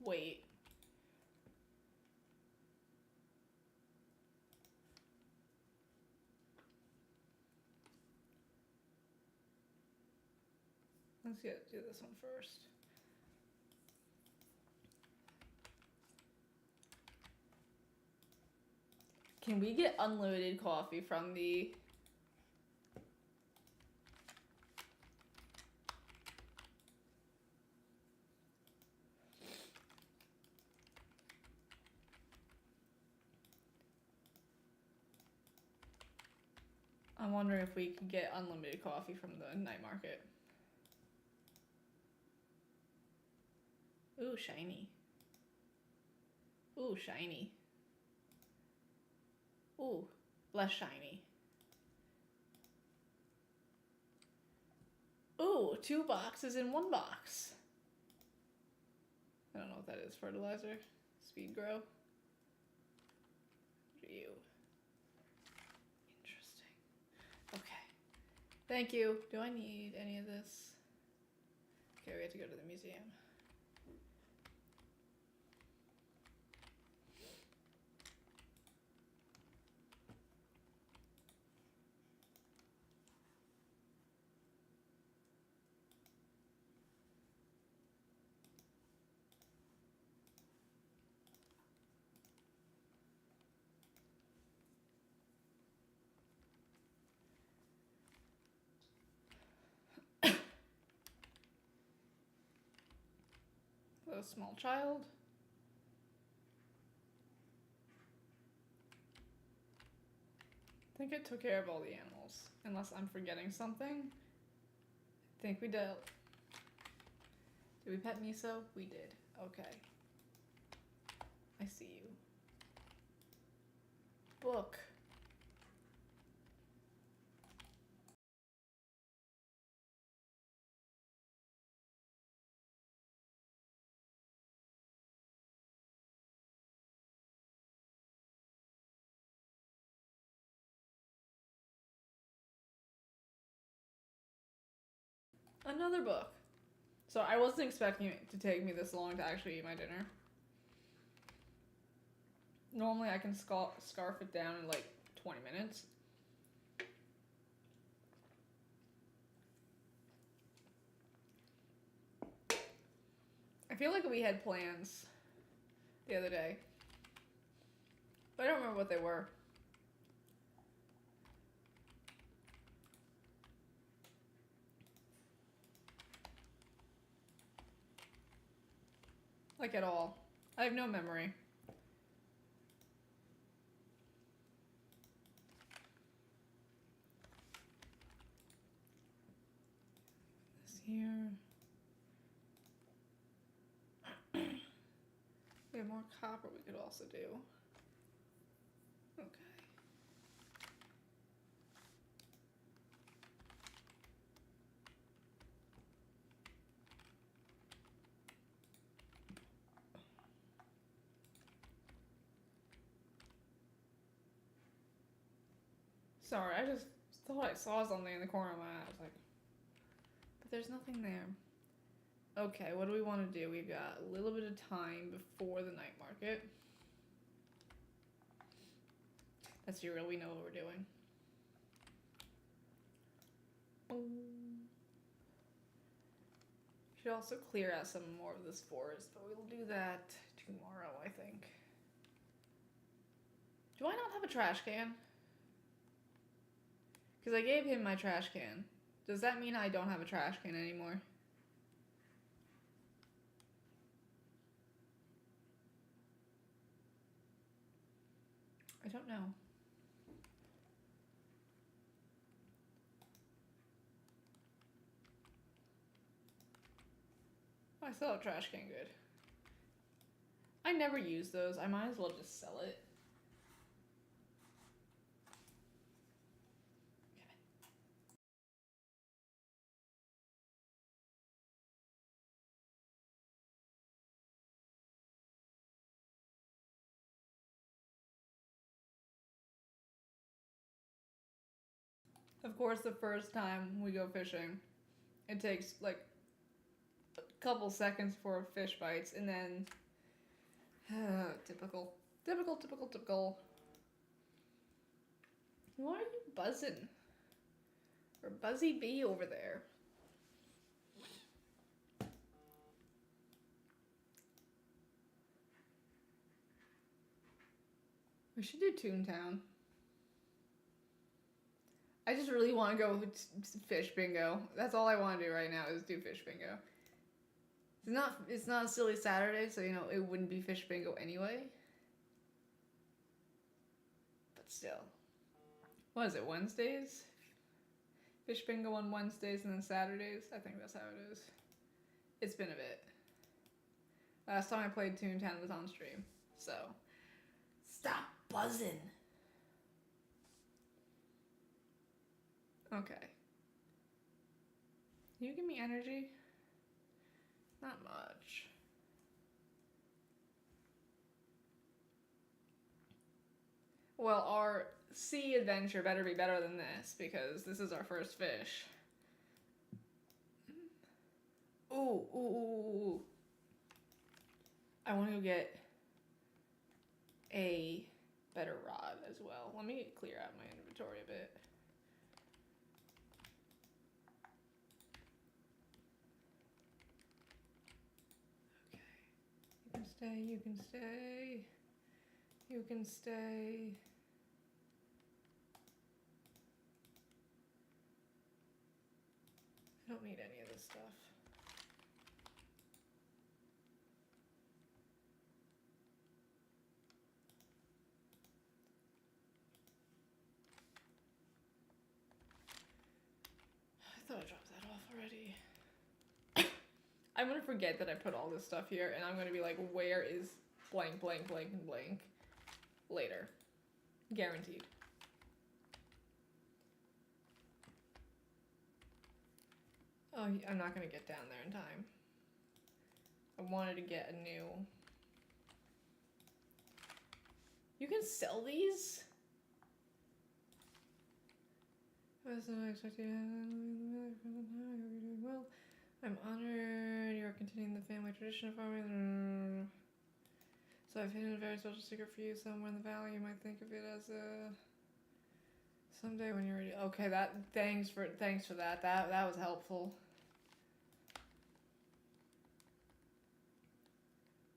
Wait. Let's do this one first. Can we get unlimited coffee from the... I'm wondering if we can get unlimited coffee from the night market. Ooh, shiny. Ooh, shiny. Ooh, less shiny. Ooh, 2 boxes in 1 box. I don't know what that is. Fertilizer? Speed grow? You. Interesting. Okay. Thank you. Do I need any of this? Okay, we have to go to the museum. a small child. I think it took care of all the animals, unless I'm forgetting something. I think we did. Did we pet Miso? We did. Okay. I see you. Book. Another book. So I wasn't expecting it to take me this long to actually eat my dinner. Normally I can scarf it down in like 20 minutes. I feel like we had plans the other day, but I don't remember what they were. Like at all. I have no memory. This here. We have more copper we could also do. Okay. Sorry, I just thought I saw something in the corner of my eye. I was like, but there's nothing there. Okay, what do we want to do? We've got a little bit of time before the night market. That's real, we know what we're doing. Should also clear out some more of this forest, but we'll do that tomorrow, I think. Do I not have a trash can? Because I gave him my trash can. Does that mean I don't have a trash can anymore? I don't know. Oh, I still have a trash can, good. I never use those. I might as well just sell it. Of course, the first time we go fishing, it takes like a couple seconds before a fish bites, and then typical. Why are you buzzing? Or Buzzy Bee over there? We should do Toontown. I just really want to go with fish bingo. That's all I want to do right now is do fish bingo. It's not a silly Saturday, so you know it wouldn't be fish bingo anyway. But still. What is it, Wednesdays? Fish bingo on Wednesdays and then Saturdays? I think that's how it is. It's been a bit. Last time I played Toontown was on stream, so stop buzzing. Okay. Can you give me energy? Not much. Well, our sea adventure better be better than this, because this is our first fish. Ooh. I want to go get a better rod as well. Let me clear out my inventory a bit. Okay. You can stay. You can stay. I don't need any of this stuff. thought I dropped that off already. I'm gonna forget that I put all this stuff here, and I'm gonna be like, where is blank, blank, blank, and blank later. Guaranteed. Oh, I'm not gonna get down there in time. I wanted to get a new... You can sell these? Well, I'm honored you are continuing the family tradition of farming. So I've hidden a very special secret for you somewhere in the valley. You might think of it as a... Someday when you're ready. Okay, that... Thanks for that. That was helpful.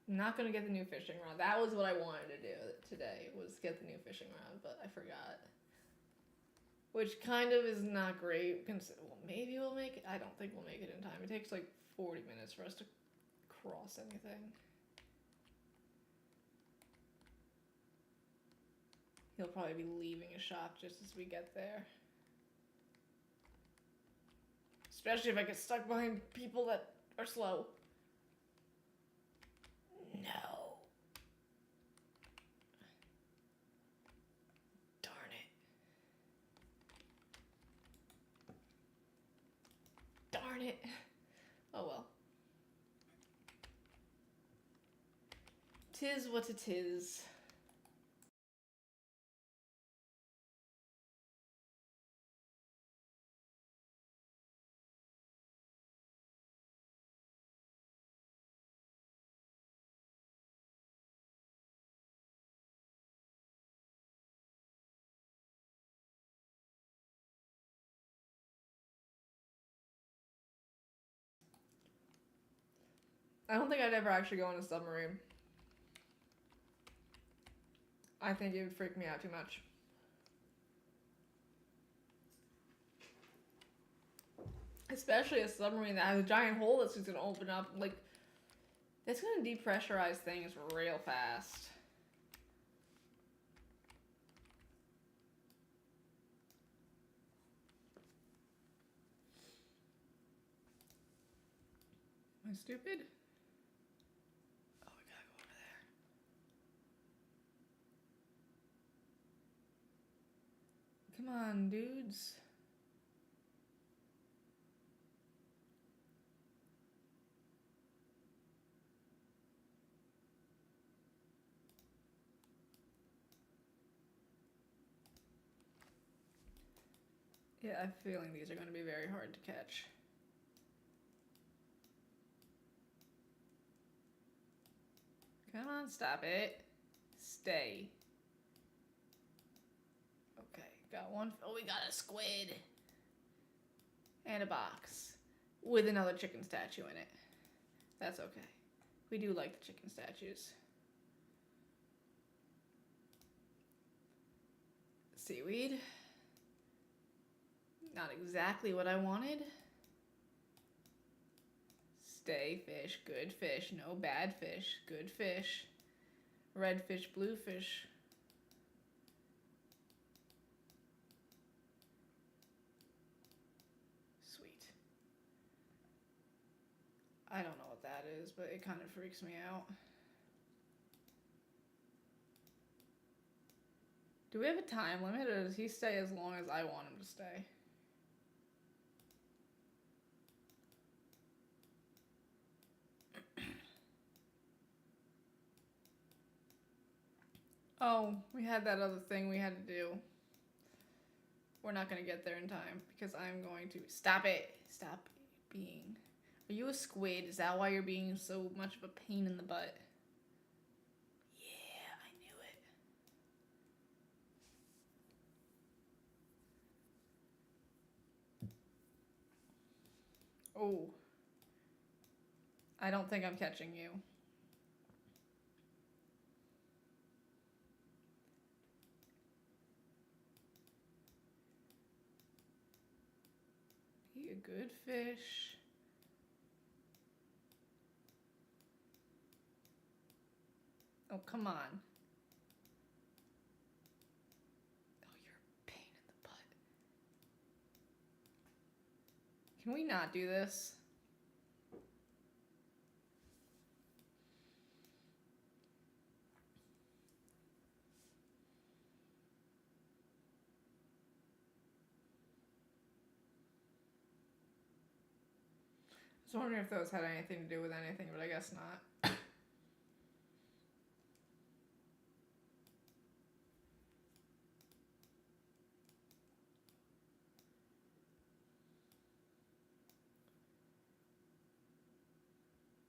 I'm not gonna get the new fishing rod. That was what I wanted to do today, was get the new fishing rod, but I forgot. Which kind of is not great. Well, maybe we'll make it. I don't think we'll make it in time. It takes like 40 minutes for us to cross anything. He'll probably be leaving a shop just as we get there. Especially if I get stuck behind people that are slow. No. Darn it. Darn it. Oh well. 'Tis what it is. I don't think I'd ever actually go on a submarine. I think it would freak me out too much. Especially a submarine that has a giant hole that's just gonna open up. Like, that's gonna depressurize things real fast. Am I stupid? Oh, we gotta go over there. Come on, dudes. Yeah, I have a feeling these are going to be very hard to catch. Come on, stop it. Stay. Okay, got one. Oh, we got a squid. And a box. With another chicken statue in it. That's okay. We do like the chicken statues. Seaweed. Not exactly what I wanted. Stay fish, good fish, no bad fish, good fish. Red fish, blue fish. Sweet. I don't know what that is, but it kind of freaks me out. Do we have a time limit, or does he stay as long as I want him to stay? Oh, we had that other thing we had to do. We're not going to get there in time because I'm going to... Stop it! Stop being... Are you a squid? Is that why you're being so much of a pain in the butt? Yeah, I knew it. Oh. I don't think I'm catching you. Be a good fish. Oh, come on. Oh, you're a pain in the butt. Can we not do this? I was wondering if those had anything to do with anything, but I guess not.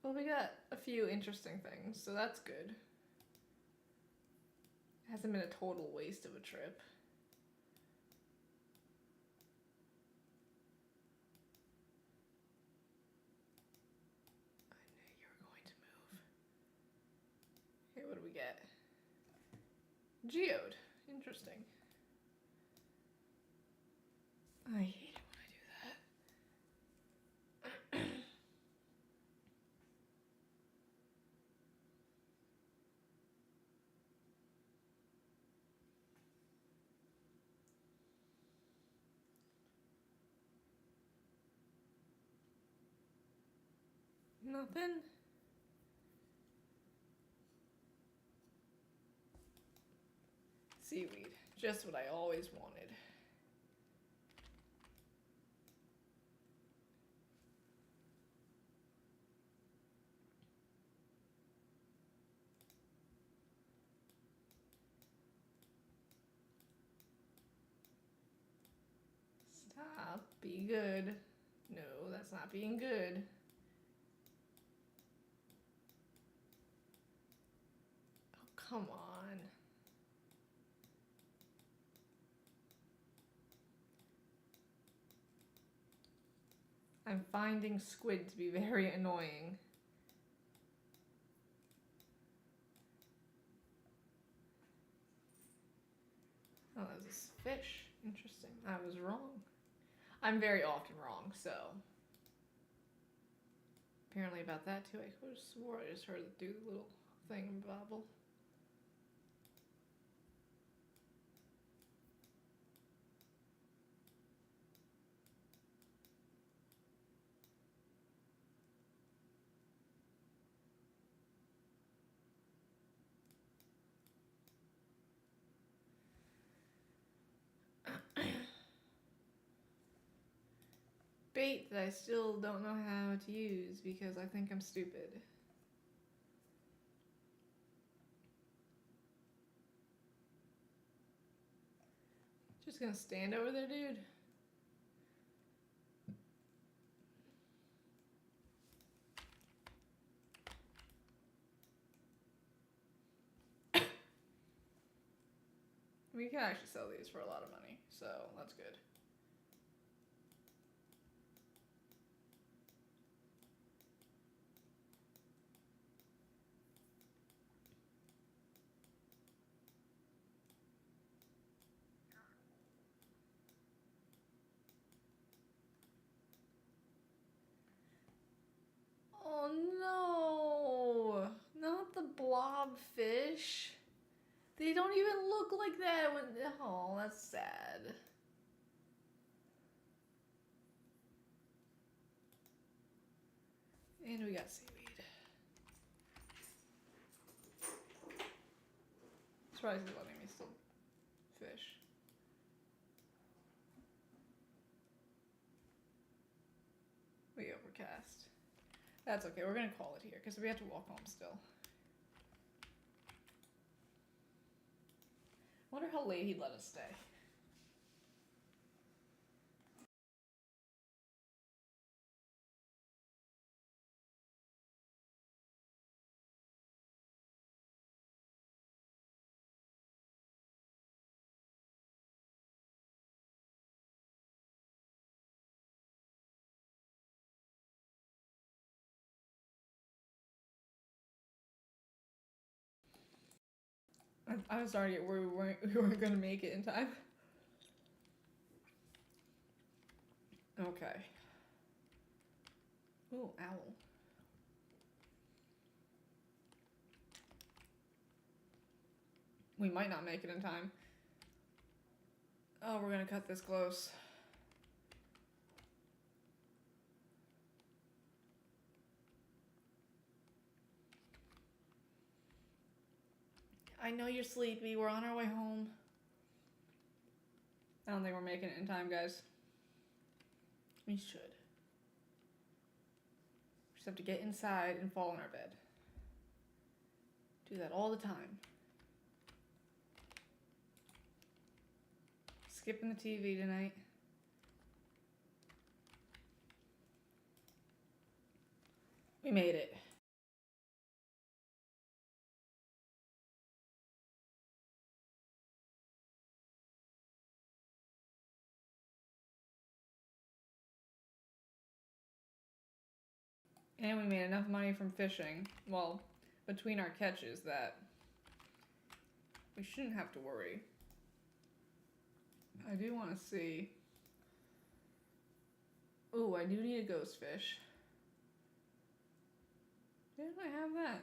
Well, we got a few interesting things, so that's good. It hasn't been a total waste of a trip. I knew you were going to move. Okay, what do we get? Geode. Interesting. I hate it when I do that. Nothing? Seaweed. Just what I always wanted. Stop. Be good. No, that's not being good. Oh, come on. I'm finding squid to be very annoying. Oh, that's a fish. Interesting. I was wrong. I'm very often wrong, so. Apparently about that too. I could have swore I just heard it do the little thing bobble. Bait that I still don't know how to use because I think I'm stupid. Just gonna stand over there, dude. We can actually sell these for a lot of money, so that's good. Oh no! Not the blobfish. They don't even look like that when. Oh, that's sad. And we got seaweed. Surprised he's letting me still fish. We overcast. That's okay, we're gonna call it here because we have to walk home still. Wonder how late he'd let us stay. I was starting to get worried we weren't gonna make it in time. Okay. Ooh, owl. We might not make it in time. Oh, we're gonna cut this close. I know you're sleepy. We're on our way home. I don't think we're making it in time, guys. We should. We just have to get inside and fall in our bed. Do that all the time. Skipping the TV tonight. We made it. And we made enough money from fishing, well, between our catches, that we shouldn't have to worry. I do want to see. Ooh, I do need a ghost fish. Didn't I have that?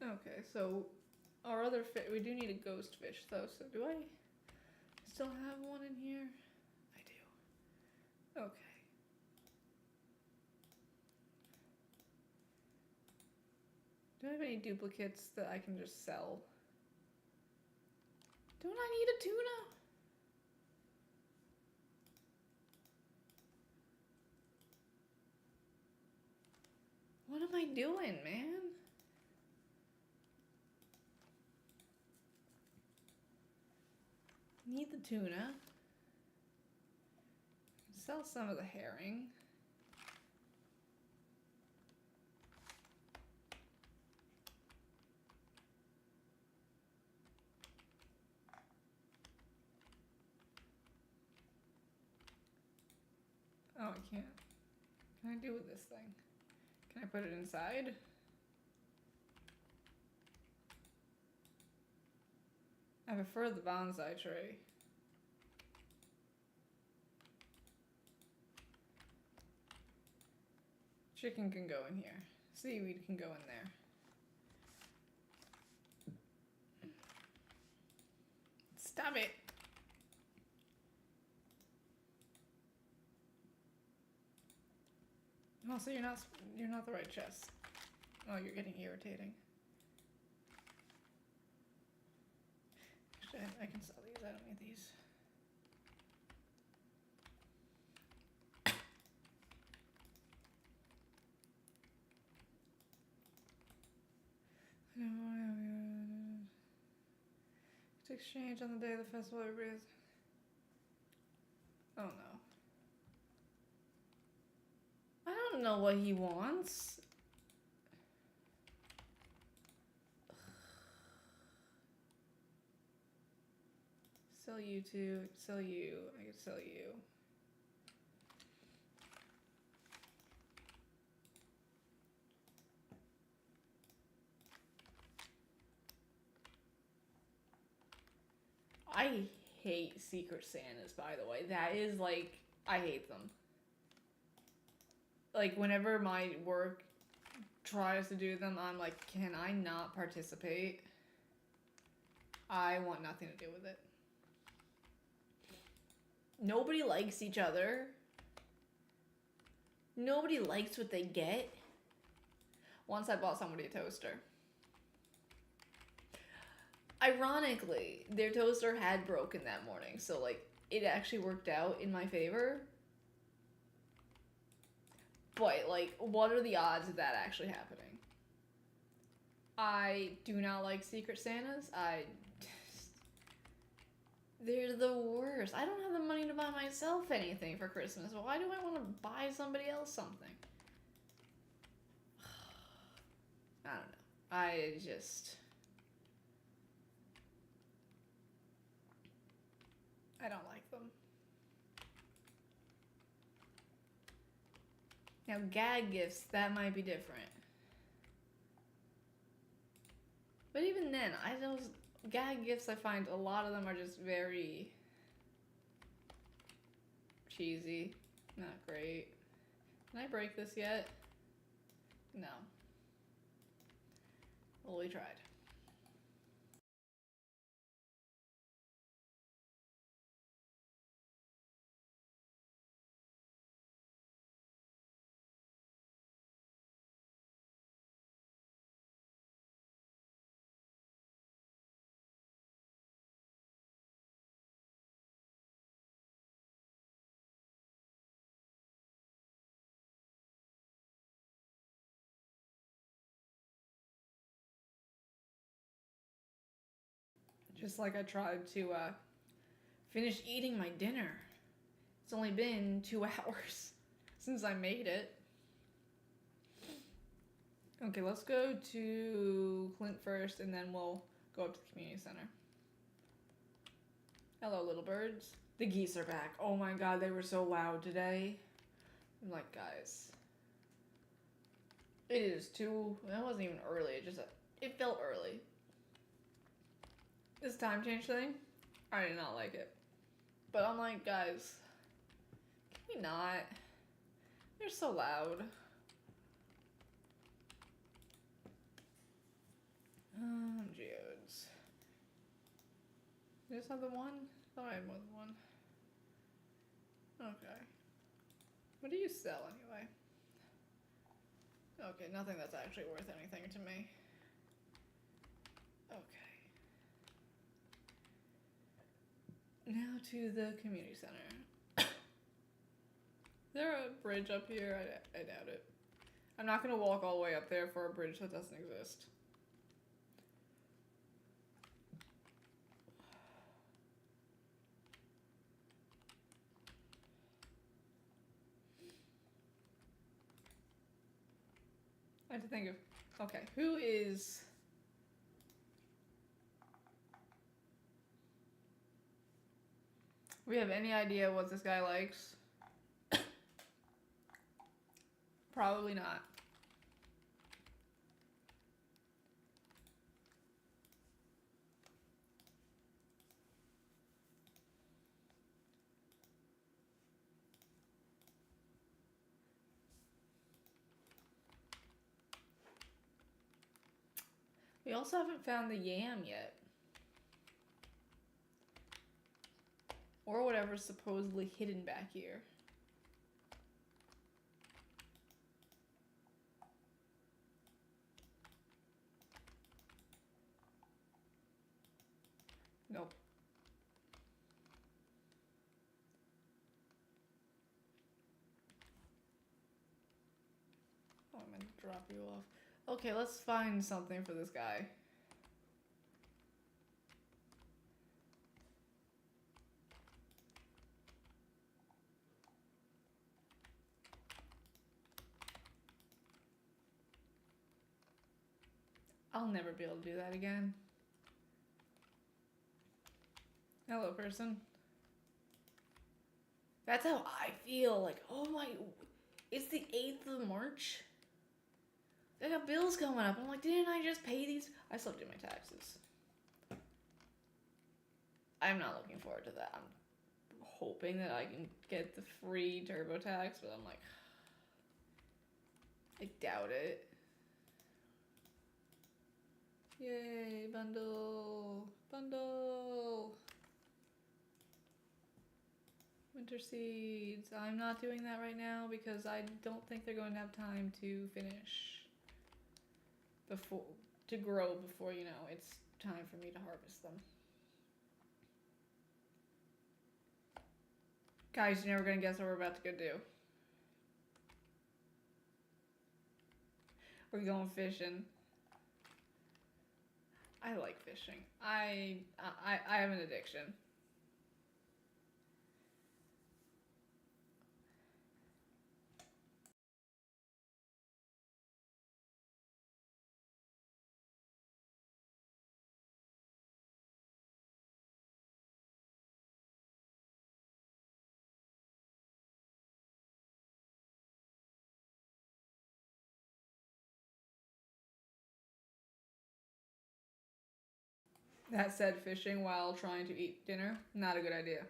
Okay, so our other fish, we do need a ghost fish though, so do I still have one in here? I do. Okay. Do I have any duplicates that I can just sell? Don't I need a tuna? What am I doing, man? Need the tuna. Sell some of the herring. Oh, I can't. Can I do with this thing? Can I put it inside? I prefer the bonsai tray. Chicken can go in here. Seaweed can go in there. Stop it! Also, you're not the right chest. Oh, you're getting irritating. Actually, I can sell these. I don't need these. To exchange on the day of the festival, everybody's. Oh no. I don't know what he wants. Sell you two, sell you, I could sell you. I hate Secret Santas, by the way. That is like, I hate them. Like, whenever my work tries to do them, I'm like, can I not participate? I want nothing to do with it. Nobody likes each other. Nobody likes what they get. Once I bought somebody a toaster. Ironically, their toaster had broken that morning, so like it actually worked out in my favor. But like, what are the odds of that actually happening? I do not like Secret Santas. They're the worst. I don't have the money to buy myself anything for Christmas. Why do I want to buy somebody else something? I don't know. I don't like them. Now, gag gifts, that might be different. But even then, those gag gifts, I find a lot of them are just very cheesy. Not great. Can I break this yet? No. Well, we tried. Just like I tried to finish eating my dinner. It's only been 2 hours since I made it. Okay, let's go to Clint first, and then we'll go up to the community center. Hello, little birds. The geese are back. Oh my god, they were so loud today. I'm like, guys. It is too... It wasn't even early. It felt early. This time change thing, I did not like it. But I'm like, guys, can we not? They're so loud. Geodes. Just have the one? I thought I had more than one. Okay. What do you sell anyway? Okay, nothing that's actually worth anything to me. Okay. Now to the community center. Is there a bridge up here? I doubt it. I'm not gonna walk all the way up there for a bridge that doesn't exist. I have to think of... Okay, who is... We have any idea what this guy likes? Probably not. We also haven't found the yam yet. Or whatever's supposedly hidden back here. Nope. Oh, I meant to drop you off. Okay, let's find something for this guy. I'll never be able to do that again. Hello, person. That's how I feel. Like, oh my... It's the 8th of March? I got bills coming up. I'm like, didn't I just pay these? I still have to do my taxes. I'm not looking forward to that. I'm hoping that I can get the free TurboTax, but I'm like... I doubt it. Yay, bundle. Bundle. Winter seeds. I'm not doing that right now because I don't think they're going to have time to finish before, to grow before, you know, it's time for me to harvest them. Guys, you're never going to guess what we're about to go do. We're going fishing. I like fishing. I have an addiction. That said, fishing while trying to eat dinner, not a good idea.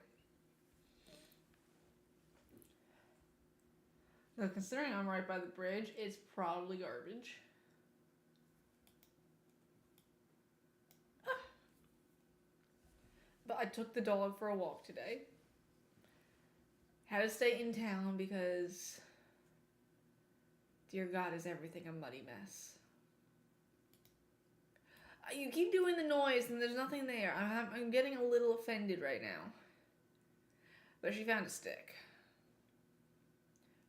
Though considering I'm right by the bridge, it's probably garbage. But I took the dog for a walk today. Had to stay in town because, dear God, is everything a muddy mess. You keep doing the noise and there's nothing there. I'm getting a little offended right now. But she found a stick.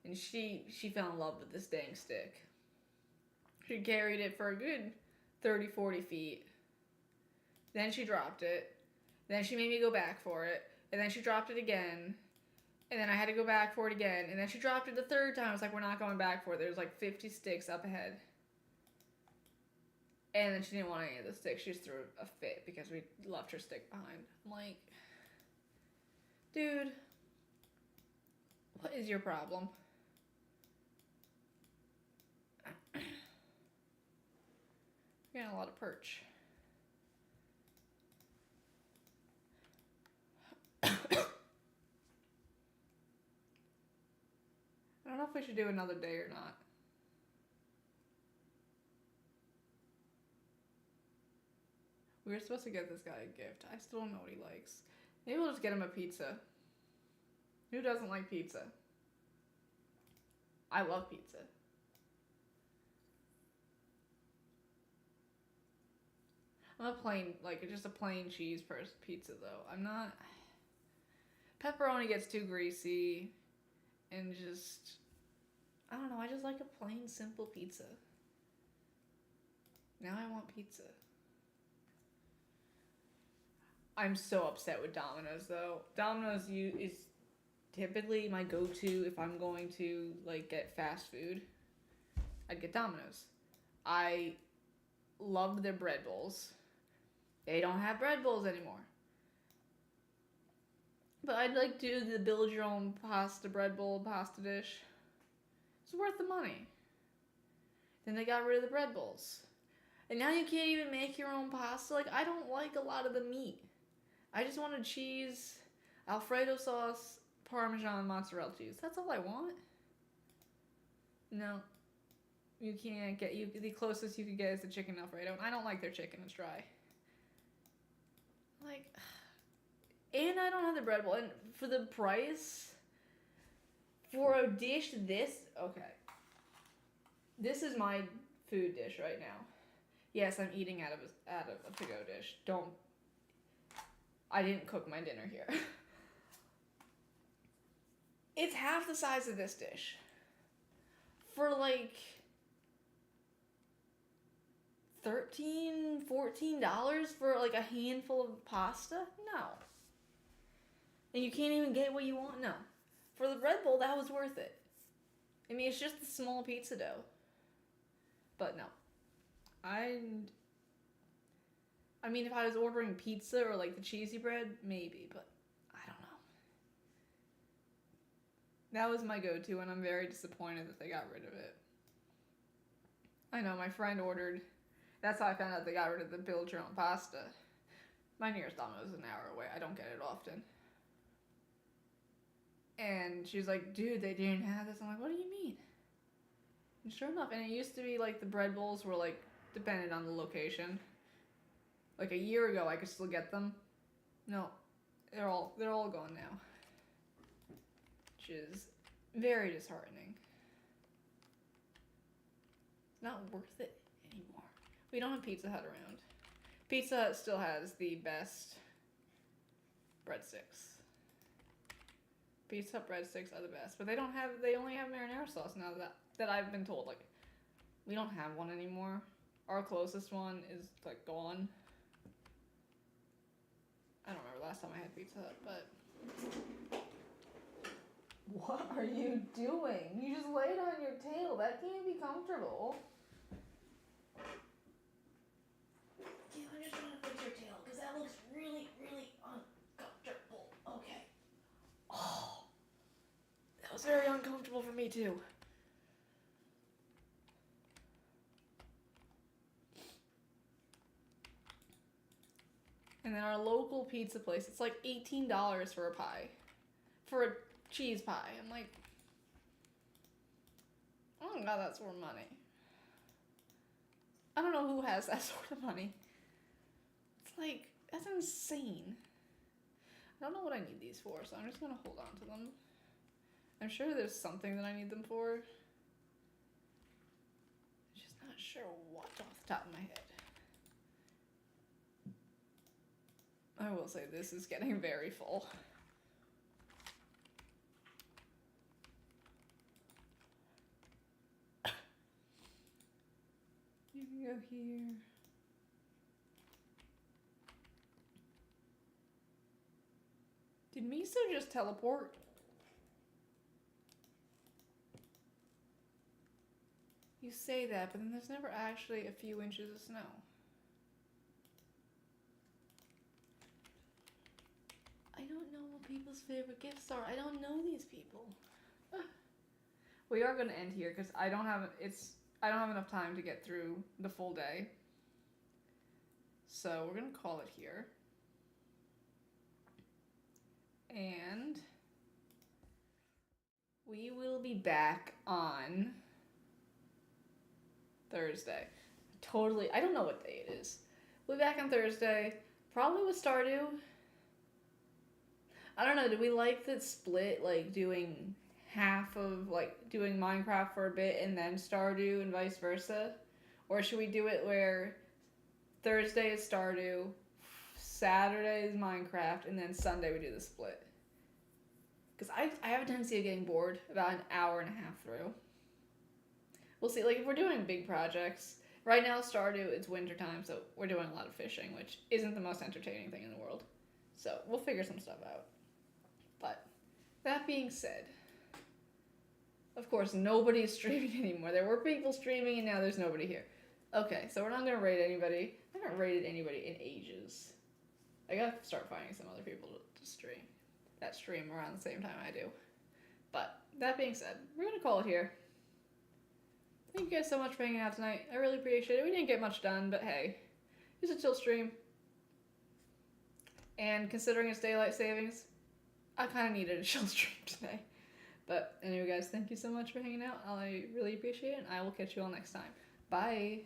And she fell in love with this dang stick. She carried it for a good 30, 40 feet. Then she dropped it. Then she made me go back for it. And then she dropped it again. And then I had to go back for it again. And then she dropped it the third time. I was like, we're not going back for it. There's like 50 sticks up ahead. And then she didn't want any of the sticks. She just threw a fit because we left her stick behind. I'm like, dude, what is your problem? You're getting a lot of perch. I don't know if we should do another day or not. We were supposed to get this guy a gift. I still don't know what he likes. Maybe we'll just get him a pizza. Who doesn't like pizza? I love pizza. I'm a plain, like, just a plain cheese pizza, though. I'm not... Pepperoni gets too greasy. And just... I don't know, I just like a plain, simple pizza. Now I want pizza. I'm so upset with Domino's, though. Domino's is typically my go-to if I'm going to, like, get fast food. I'd get Domino's. I loved their bread bowls. They don't have bread bowls anymore. But I'd like do the build your own bread bowl pasta dish. It's worth the money. Then they got rid of the bread bowls. And now you can't even make your own pasta. Like, I don't like a lot of the meat. I just wanted cheese, Alfredo sauce, Parmesan, mozzarella cheese. That's all I want. No. You can't get, the closest you could get is the chicken Alfredo. And I don't like their chicken, it's dry. Like, and I don't have the bread bowl. And for the price, for a dish this, okay. This is my food dish right now. Yes, I'm eating out of a to-go dish. I didn't cook my dinner here. It's half the size of this dish. For like $13, $14 for like a handful of pasta? No. And you can't even get what you want? No. For the bread bowl, that was worth it. I mean, it's just a small pizza dough. But no. I mean, if I was ordering pizza or like the cheesy bread, maybe, but I don't know. That was my go-to, and I'm very disappointed that they got rid of it. I know, my friend ordered. That's how I found out they got rid of the build your own pasta. My nearest Domino's is an hour away. I don't get it often. And she's like, dude, they didn't have this. I'm like, what do you mean? And sure enough, and it used to be like the bread bowls were like dependent on the location. Like a year ago, I could still get them. No, they're all gone now, which is very disheartening. It's not worth it anymore. We don't have Pizza Hut around. Pizza Hut still has the best breadsticks. Pizza Hut breadsticks are the best, but they only have marinara sauce now that I've been told. Like, we don't have one anymore. Our closest one is like gone. I don't remember last time I had Pizza Hut, but what are you doing? You just laid on your tail. That can't be comfortable. Yeah, I'm just trying to fix your tail because that looks really, really uncomfortable. Okay. Oh, that was very uncomfortable for me too. And then our local pizza place, it's like $18 for a pie. For a cheese pie. I'm like, I don't got that sort of money. I don't know who has that sort of money. It's like, that's insane. I don't know what I need these for, so I'm just gonna hold on to them. I'm sure there's something that I need them for. I'm just not sure what off the top of my head. I will say this is getting very full. You can go here. Did Miso just teleport? You say that, but then there's never actually a few inches of snow. I don't know what people's favorite gifts are. I don't know these people. We are gonna end here because I don't have enough time to get through the full day. So we're gonna call it here. And we will be back on Thursday. Totally, I don't know what day it is. We'll be back on Thursday, probably with Stardew. I don't know, do we like the split, like doing half of, like, doing Minecraft for a bit and then Stardew and vice versa? Or should we do it where Thursday is Stardew, Saturday is Minecraft, and then Sunday we do the split? Because I have a tendency of getting bored about an hour and a half through. We'll see, like, if we're doing big projects, right now Stardew, it's winter time, so we're doing a lot of fishing, which isn't the most entertaining thing in the world. So we'll figure some stuff out. But that being said, of course, nobody is streaming anymore. There were people streaming, and now there's nobody here. Okay, so we're not gonna rate anybody. I haven't rated anybody in ages. I gotta start finding some other people to stream. That stream around the same time I do. But that being said, we're gonna call it here. Thank you guys so much for hanging out tonight. I really appreciate it. We didn't get much done, but hey, it was a chill stream. And considering it's daylight savings, I kind of needed a chill stream today. But anyway, guys, thank you so much for hanging out. I really appreciate it, and I will catch you all next time. Bye!